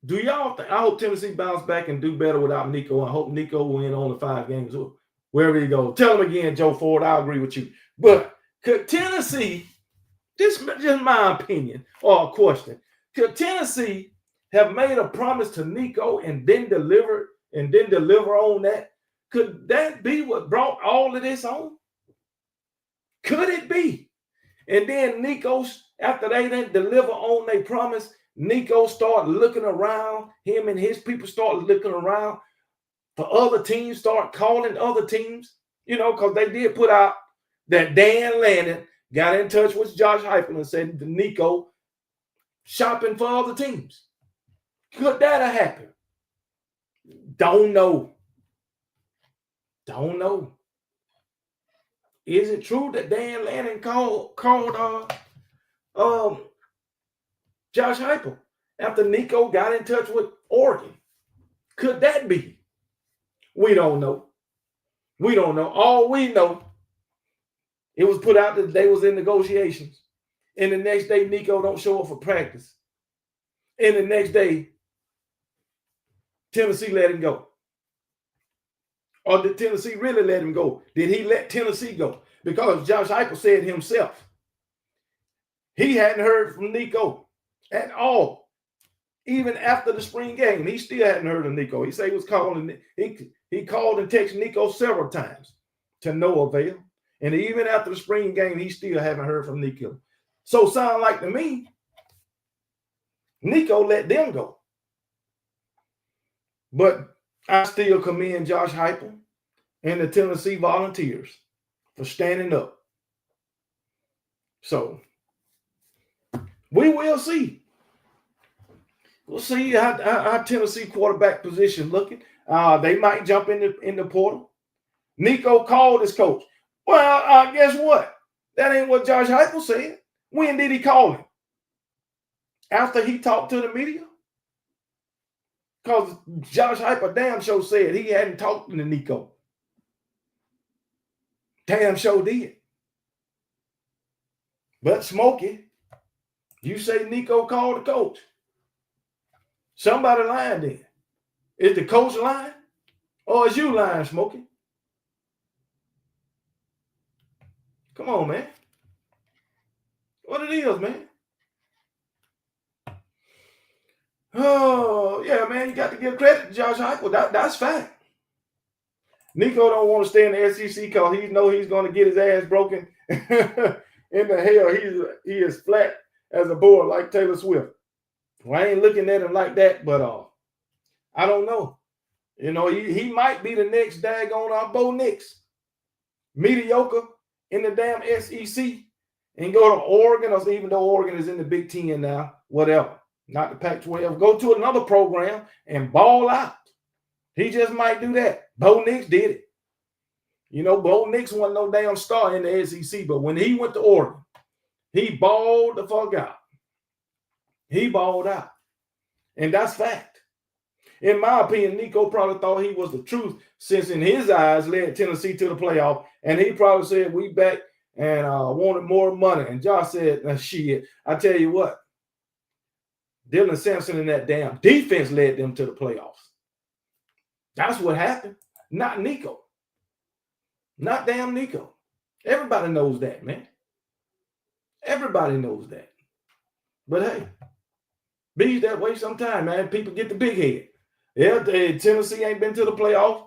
do y'all think, I hope Tennessee bounce back and do better without Nico. I hope Nico win only 5 games or wherever he goes. Tell him again, Joe Ford, I agree with you. But could Tennessee, this is just my opinion or a question, could Tennessee have made a promise to Nico and then deliver on that? Could that be what brought all of this on? Could it be? And then Nico's, after they didn't deliver on their promise, Nico started looking around. Him and his people started looking around for other teams, start calling other teams, because they did put out that Dan Lannon got in touch with Josh Heupel and said Nico shopping for other teams. Could that have happened? Don't know. Is it true that Dan Lannon called Josh Heupel after Nico got in touch with Oregon? Could that be? We don't know. All we know, it was put out that they was in negotiations. And the next day, Nico don't show up for practice. And the next day, Tennessee let him go. Or did Tennessee really let him go? Did he let Tennessee go? Because Josh Heupel said himself, he hadn't heard from Nico at all. Even after the spring game, he still hadn't heard of Nico. He said he was calling. He called and texted Nico several times to no avail. And even after the spring game, he still haven't heard from Nico. So sound like to me, Nico let them go. But I still commend Josh Heupel and the Tennessee Volunteers for standing up. So we will see. We'll see how Tennessee quarterback position looking. They might jump in the portal. Nico called his coach. Well, guess what? That ain't what Josh Heupel said. When did he call him? After he talked to the media? Because Josh Heupel damn sure said he hadn't talked to Nico. Damn sure did. But Smokey, you say Nico called the coach. Somebody lying then. Is the coach lying? Or is you lying, Smokey? Come on, man. What it is, man. Oh, yeah, man. You got to give credit to Josh Heupel. That's fact. Nico don't want to stay in the SEC because he know he's going to get his ass broken in the hell. He is flat as a board like Taylor Swift. Well, I ain't looking at him like that, but I don't know. You know, he might be the next daggone Bo Nix. Mediocre in the damn SEC and go to Oregon, or even though Oregon is in the Big Ten now, whatever. Not the Pac-12. Go to another program and ball out. He just might do that. Bo Nix did it. You know, Bo Nix wasn't no damn star in the SEC, but when he went to Oregon, he balled the fuck out. He balled out. And that's fact. In my opinion, Nico probably thought he was the truth, since in his eyes led Tennessee to the playoff. And he probably said, we back and wanted more money. And Josh said, shit, I tell you what, Dylan Sampson and that damn defense led them to the playoffs. That's what happened. Not Nico. Not damn Nico. Everybody knows that, man. Everybody knows that. But hey, be that way sometime, man. People get the big head. Yeah, Tennessee ain't been to the playoffs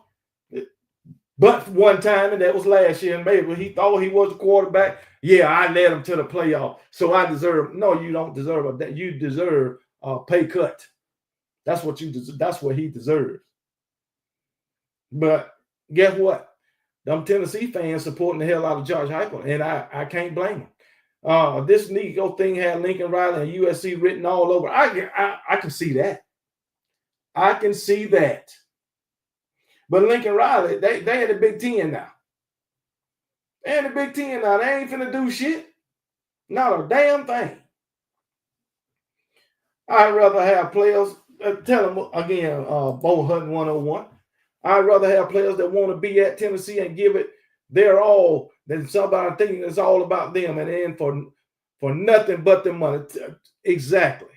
but one time, and that was last year. And maybe he thought he was a quarterback. Yeah, I led him to the playoff, so I deserve. No, you don't deserve that. You deserve a pay cut. That's what you deserve. That's what he deserves. But guess what? Them Tennessee fans supporting the hell out of Josh Heupel, and I can't blame them. This Nico thing had Lincoln Riley and USC written all over. I can see that. I can see that. But Lincoln Riley, they in the Big Ten now. They in the Big Ten now. They ain't finna do shit. Not a damn thing. I'd rather have players, tell them again, Bo Hutton 101. I'd rather have players that want to be at Tennessee and give it their all than somebody thinking it's all about them and then for nothing but the money. Exactly.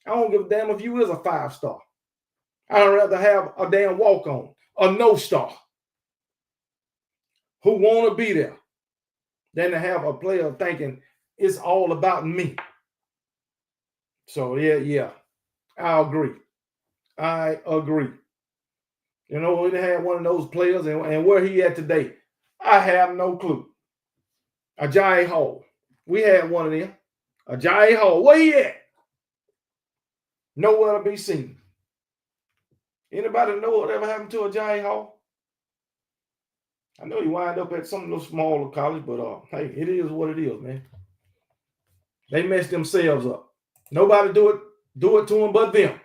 I don't give a damn if you is a 5-star. I'd rather have a damn walk-on, a no-star who want to be there than to have a player thinking it's all about me. So, yeah, I agree. You know, we had one of those players, and where he at today, I have no clue. Ajayi Hall. We had one of them. Ajayi Hall. Where he at? Nowhere to be seen. Anybody know whatever happened to Ajayi Hall? I know he wind up at some of those smaller college, but hey, it is what it is, man. They messed themselves up. Nobody do it to them but them.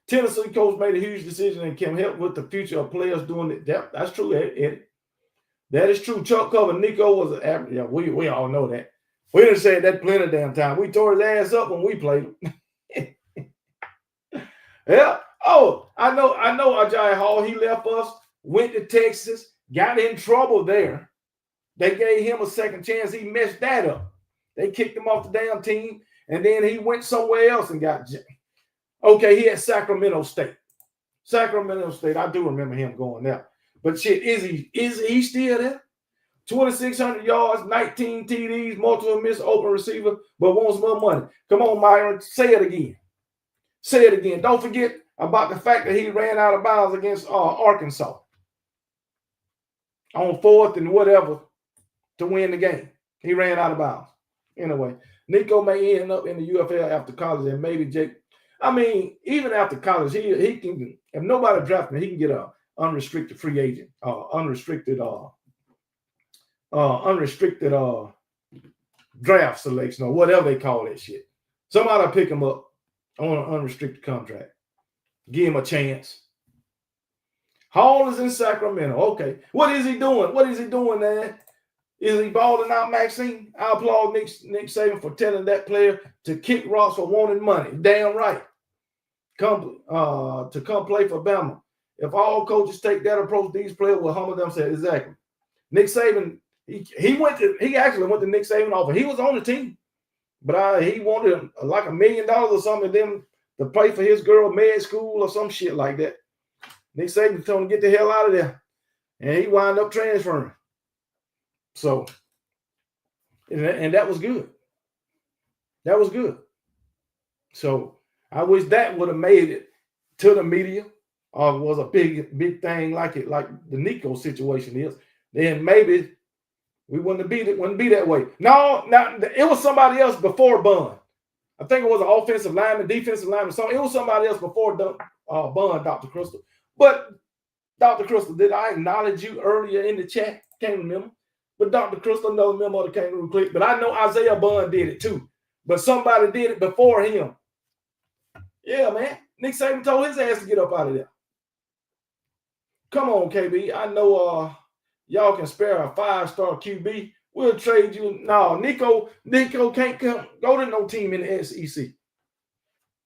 Tennessee coach made a huge decision and can help with the future of players doing it. That's true, Eddie. That is true. Chuck covered Nico was an average. Yeah, we all know that. We didn't say that plenty of damn time. We tore his ass up when we played him. Yeah. Oh, I know Ajayi Hall. He left us, went to Texas, got in trouble there. They gave him a second chance. He messed that up. They kicked him off the damn team. and then he went somewhere else and got. Okay, he had Sacramento State. Sacramento State, I do remember him going there. But shit, is he still there? 2,600 yards, 19 TDs, multiple missed open receiver, but wants more money. Come on, Myron, say it again. Say it again. Don't forget about the fact that he ran out of bounds against Arkansas on 4th and whatever to win the game. He ran out of bounds. Anyway, Nico may end up in the UFL after college, and maybe Jake. I mean, even after college, he can. If nobody drafts him, he can get a unrestricted free agent, unrestricted draft selection or whatever they call that shit. Somebody pick him up on an unrestricted contract. Give him a chance. Hall is in Sacramento. Okay. What is he doing? What is he doing, man? Is he balling out, Maxine? I applaud Nick Saban for telling that player to kick rocks for wanting money. Damn right. To come play for Bama. If all coaches take that approach, these players will humble themselves. Exactly. Nick Saban, he actually went to Nick Saban offer. He was on the team, but he wanted like $1 million or something then to play for his girl med school or some shit like that. Nick Saban told him to get the hell out of there, and he wound up transferring. So, and that was good. That was good. So I wish that would have made it to the media, or was a big thing like the Nico situation is. Then maybe we wouldn't be that way. No, it was somebody else before Bun. I think it was an offensive lineman, defensive lineman. So it was somebody else before Bun, Dr. Crystal. But Dr. Crystal, did I acknowledge you earlier in the chat? Can't remember. But Dr. Crystal, another member of the Kangaroo Clique. But I know Isaiah Bun did it too. But somebody did it before him. Yeah, man. Nick Saban told his ass to get up out of there. Come on, KB. I know y'all can spare a 5-star QB. We'll trade you. No, Nico can't go to no team in the SEC.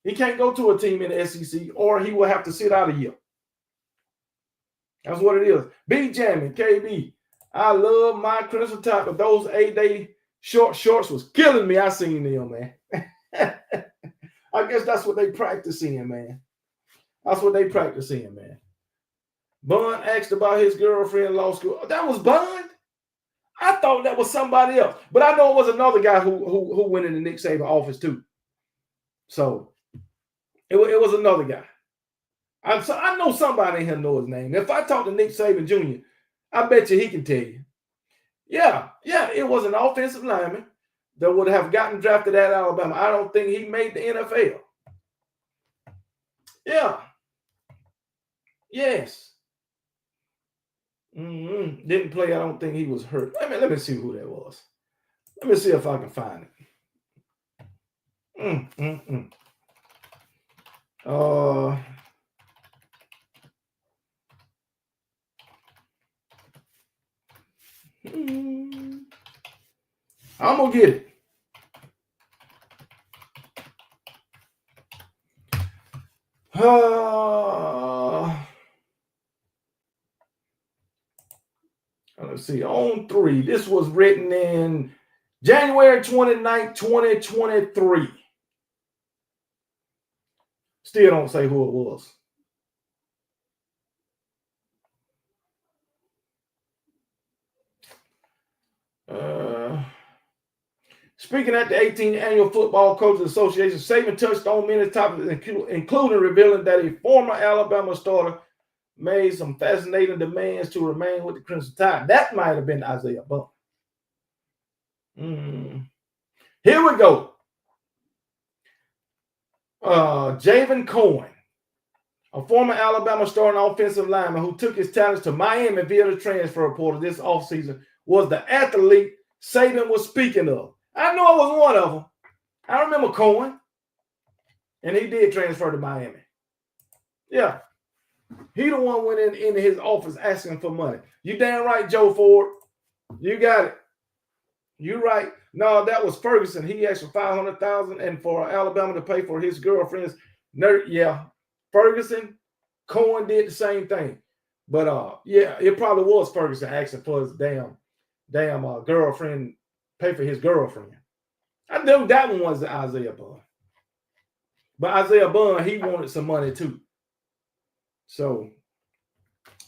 He can't go to a team in the SEC, or he will have to sit out a year. That's what it is. B Jamming, KB. I love my Crimson Tide, but those 8-day short shorts was killing me. I seen them, man. I guess that's what they practice in, man. That's what they practice in, man. Bun asked about his girlfriend in law school. That was Bun? I thought that was somebody else. But I know it was another guy who went in the Nick Saban office too. So it was another guy. I know somebody in here knows his name. If I talk to Nick Saban Jr., I bet you he can tell you. Yeah, it was an offensive lineman that would have gotten drafted at Alabama. I don't think he made the NFL. Yeah. Yes. Didn't play. I don't think he was hurt. Let me see who that was. Let me see if I can find it. I'm gonna get it. Let's see. On 3. This was written in January 29th, 2023. Still don't say who it was. Speaking at the 18th Annual Football Coaches Association, Saban touched on many topics, including revealing that a former Alabama starter made some fascinating demands to remain with the Crimson Tide. That might have been Isaiah Bun. Here we go. Javen Cohen, a former Alabama starting offensive lineman who took his talents to Miami via the transfer portal this offseason, was the athlete Saban was speaking of. I know it was one of them. I remember Cohen, and he did transfer to Miami. Yeah. He the one went into his office asking for money. You damn right, Joe Ford. You got it. You right. No, that was Ferguson. He asked for $500,000 and for Alabama to pay for his girlfriend's nerd. Yeah. Ferguson, Cohen did the same thing. But yeah, it probably was Ferguson asking for his damn girlfriend, pay for his girlfriend. I know that one was Isaiah Bond. But Isaiah Bond, he wanted some money too. So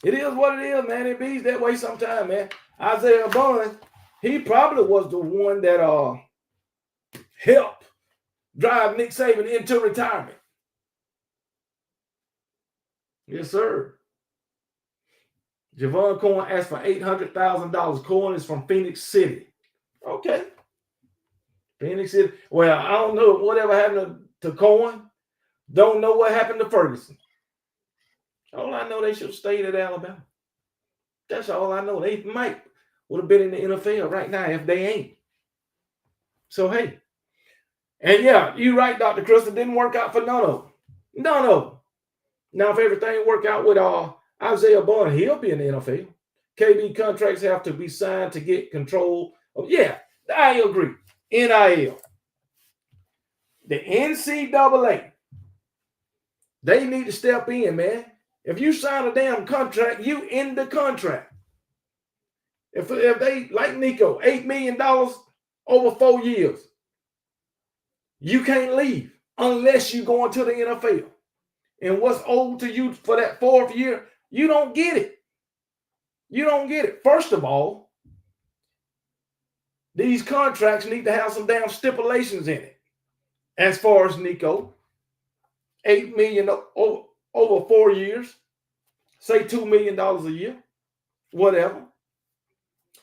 it is what it is, man. It be that way sometimes, man. Isaiah Bond, he probably was the one that helped drive Nick Saban into retirement. Yes, sir. Javon Cohen asked for $800,000. Cohen is from Phoenix City. Okay. Phoenix City. Well, I don't know whatever happened to Cohen. Don't know what happened to Ferguson. All I know, they should have stayed at Alabama. That's all I know. They might would have been in the NFL right now if they ain't. So, hey. And yeah, you're right, Dr. Chris. It didn't work out for none of them. None of them. Now, if everything worked out with Isaiah Bond, he'll be in the NFL. KB contracts have to be signed to get control of, yeah, I agree. NIL. The NCAA, they need to step in, man. If you sign a damn contract, you in the contract. If they, like Nico, $8 million over 4 years, you can't leave unless you go into the NFL. And what's owed to you for that 4th year, you don't get it. You don't get it. First of all, these contracts need to have some damn stipulations in it. As far as Nico, $8 million over 4 years, say $2 million a year, whatever.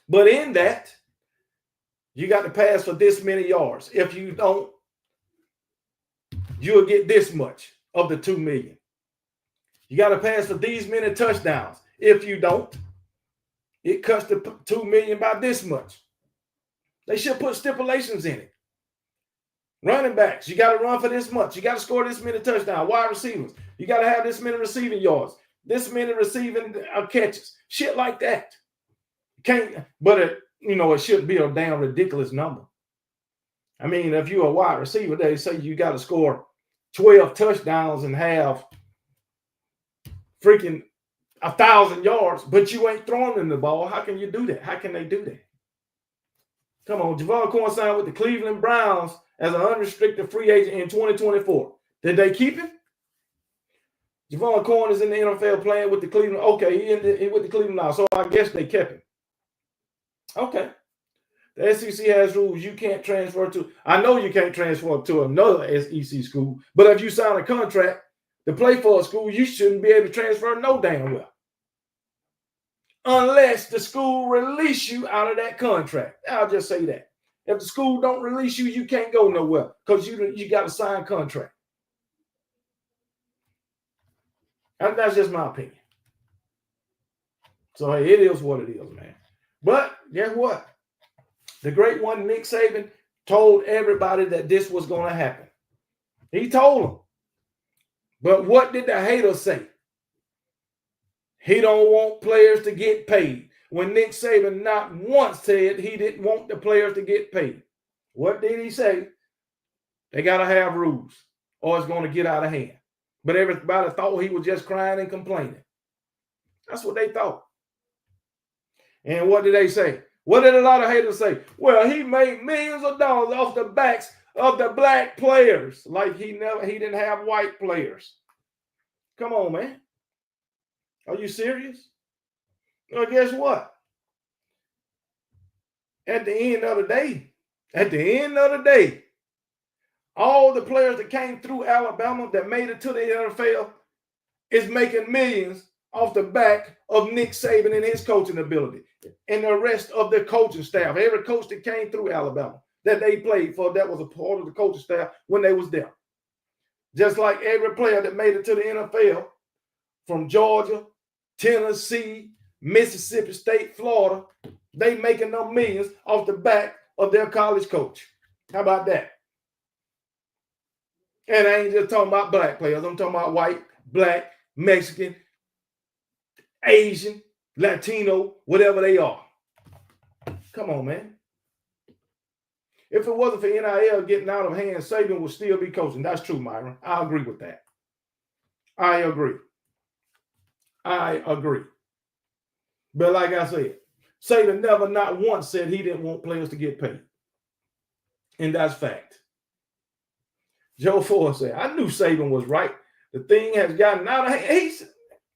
But in that, you got to pass for this many yards. If you don't, you'll get this much of the $2 million. You got to pass for these many touchdowns. If you don't, it cuts the $2 million by this much. They should put stipulations in it. Running backs, you got to run for this much. You got to score this many touchdowns. Wide receivers, you got to have this many receiving yards, this many receiving catches, shit like that. Can't, but it shouldn't be a damn ridiculous number. I mean, if you're a wide receiver, they say you got to score 12 touchdowns and have freaking 1,000 yards, but you ain't throwing them the ball. How can you do that? How can they do that? Come on, Javon Cohen signed with the Cleveland Browns as an unrestricted free agent in 2024. Did they keep him? Javon Cohen is in the NFL playing with the Cleveland. Okay, he with the Cleveland now, so I guess they kept him. Okay. The SEC has rules you can't transfer to. I know you can't transfer to another SEC school, but if you sign a contract to play for a school, you shouldn't be able to transfer no damn well. Unless the school release you out of that contract. I'll just say that. If the school don't release you, you can't go nowhere because you got a signed contract. And that's just my opinion. So hey, it is what it is, man. But guess what? The great one, Nick Saban, told everybody that this was going to happen. He told them. But what did the haters say? He don't want players to get paid. When Nick Saban not once said he didn't want the players to get paid. What did he say? They got to have rules or it's going to get out of hand. But everybody thought he was just crying and complaining. That's what they thought. And what did they say? What did a lot of haters say? Well, he made millions of dollars off the backs of the black players. Like he didn't have white players. Come on, man. Are you serious? Well, guess what? At the end of the day, all the players that came through Alabama that made it to the NFL is making millions off the back of Nick Saban and his coaching ability and the rest of the coaching staff. Every coach that came through Alabama that they played for, that was a part of the coaching staff when they was there. Just like every player that made it to the NFL from Georgia, Tennessee, Mississippi State, Florida, they making them millions off the back of their college coach. How about that? And I ain't just talking about black players. I'm talking about white, black, Mexican, Asian, Latino, whatever they are. Come on, man. If it wasn't for NIL getting out of hand, Saban would still be coaching. That's true, Myron. I agree with that. I agree. But like I said, Saban never not once said he didn't want players to get paid. And that's fact. Joe Ford said, I knew Saban was right. The thing has gotten out of hand.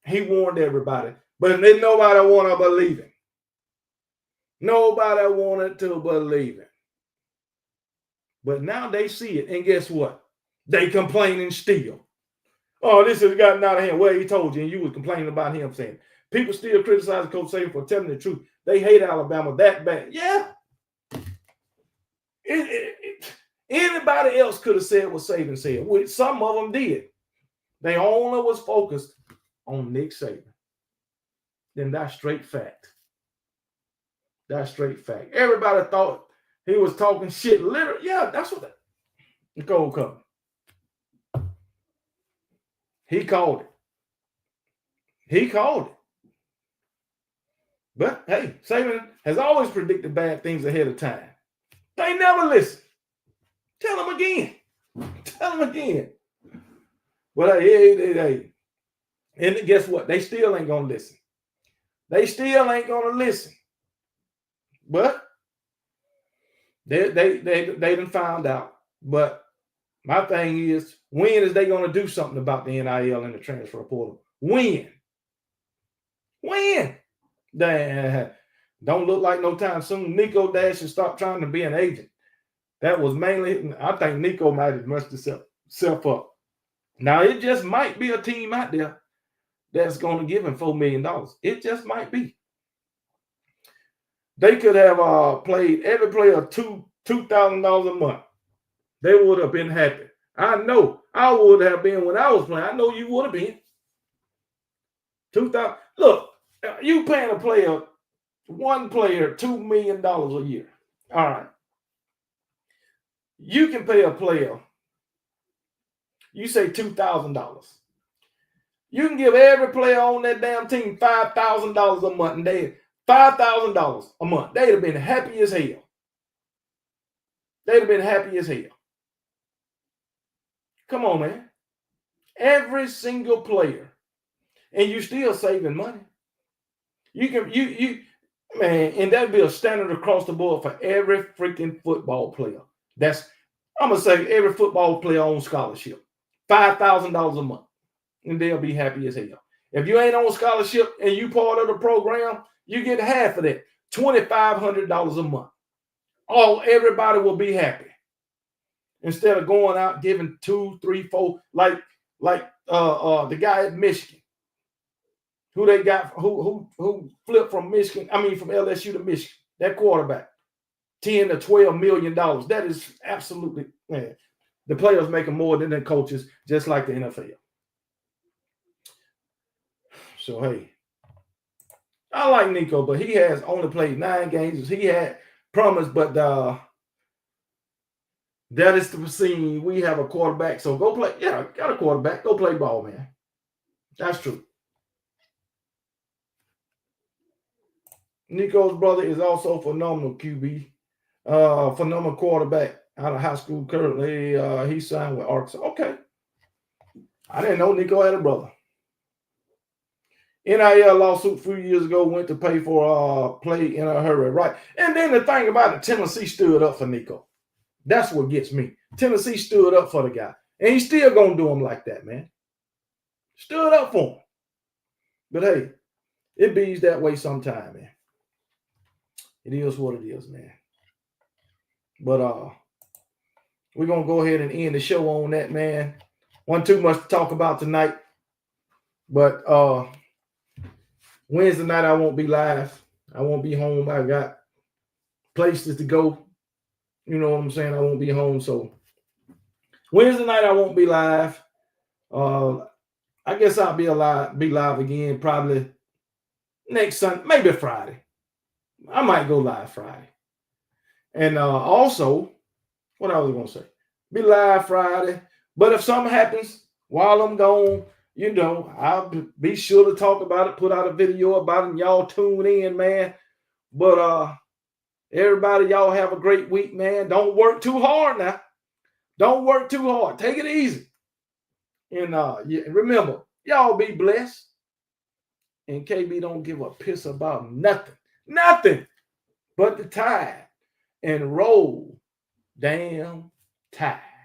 He warned everybody, but then nobody wanted to believe him. Nobody wanted to believe it. But now they see it, and guess what? They complaining still. Oh, this has gotten out of hand. Well, he told you, and you was complaining about him saying. People still criticize Coach Saban for telling the truth. They hate Alabama that bad. Yeah. Anybody else could have said what Saban said, which some of them did. They only was focused on Nick Saban. Then that's straight fact. That's straight fact. Everybody thought he was talking shit. Literally, yeah, that's what the cold cover. He called it. He called it. But hey, Saban has always predicted bad things ahead of time. They never listen. Tell them again. Tell them again. But hey. And guess what? They still ain't gonna listen. They still ain't gonna listen. But they done found out. But my thing is, when is they gonna do something about the NIL and the transfer portal? When? When? Don't look like no time soon. Nico Dash should stop trying to be an agent. That was mainly, I think Nico might have messed himself up. Now, it just might be a team out there that's going to give him $4 million. It just might be. They could have played every player $2,000 a month. They would have been happy. I know. I would have been when I was playing. I know you would have been. $2,000. Look, you paying one player $2 million a year. All right. You can pay a player, you say $2,000. You can give every player on that damn team $5,000 a month, and they $5,000 a month. They'd have been happy as hell. They'd have been happy as hell. Come on, man. Every single player, and you still saving money. You man, and that'd be a standard across the board for every freaking football player. I'm gonna say every football player on scholarship, $5,000 a month, and they'll be happy as hell. If you ain't on scholarship and you part of the program, you get half of that, $2,500 a month. Everybody will be happy. Instead of going out giving 2, 3, 4, like the guy at Michigan, who they got, who flipped from LSU to Michigan, that quarterback. $10 to $12 million. That is absolutely, man. The players making more than the coaches, just like the NFL. So, hey, I like Nico, but he has only played 9 games. He had promised, but that is the scene. We have a quarterback, so go play. Yeah, got a quarterback. Go play ball, man. That's true. Nico's brother is also phenomenal QB. Phenomenal quarterback out of high school currently. He signed with Arkansas. Okay. I didn't know Nico had a brother. NIL lawsuit a few years ago went to pay for play in a hurry, right? And then the thing about it, Tennessee stood up for Nico. That's what gets me. Tennessee stood up for the guy. And he's still going to do him like that, man. Stood up for him. But hey, it bees that way sometime, man. It is what it is, man. But we're going to go ahead and end the show on that, man. Wasn't too much to talk about tonight. But Wednesday night I won't be live. I won't be home. I got places to go. You know what I'm saying? I won't be home. So Wednesday night I won't be live. I guess I'll be live again probably next Sunday, maybe Friday. I might go live Friday. And also, what I was going to say, be live Friday. But if something happens while I'm gone, you know, I'll be sure to talk about it, put out a video about it, and y'all tune in, man. But everybody, y'all have a great week, man. Don't work too hard now. Don't work too hard. Take it easy. And remember, y'all be blessed. And KB don't give a piss about nothing. Nothing but the tide. And roll damn time.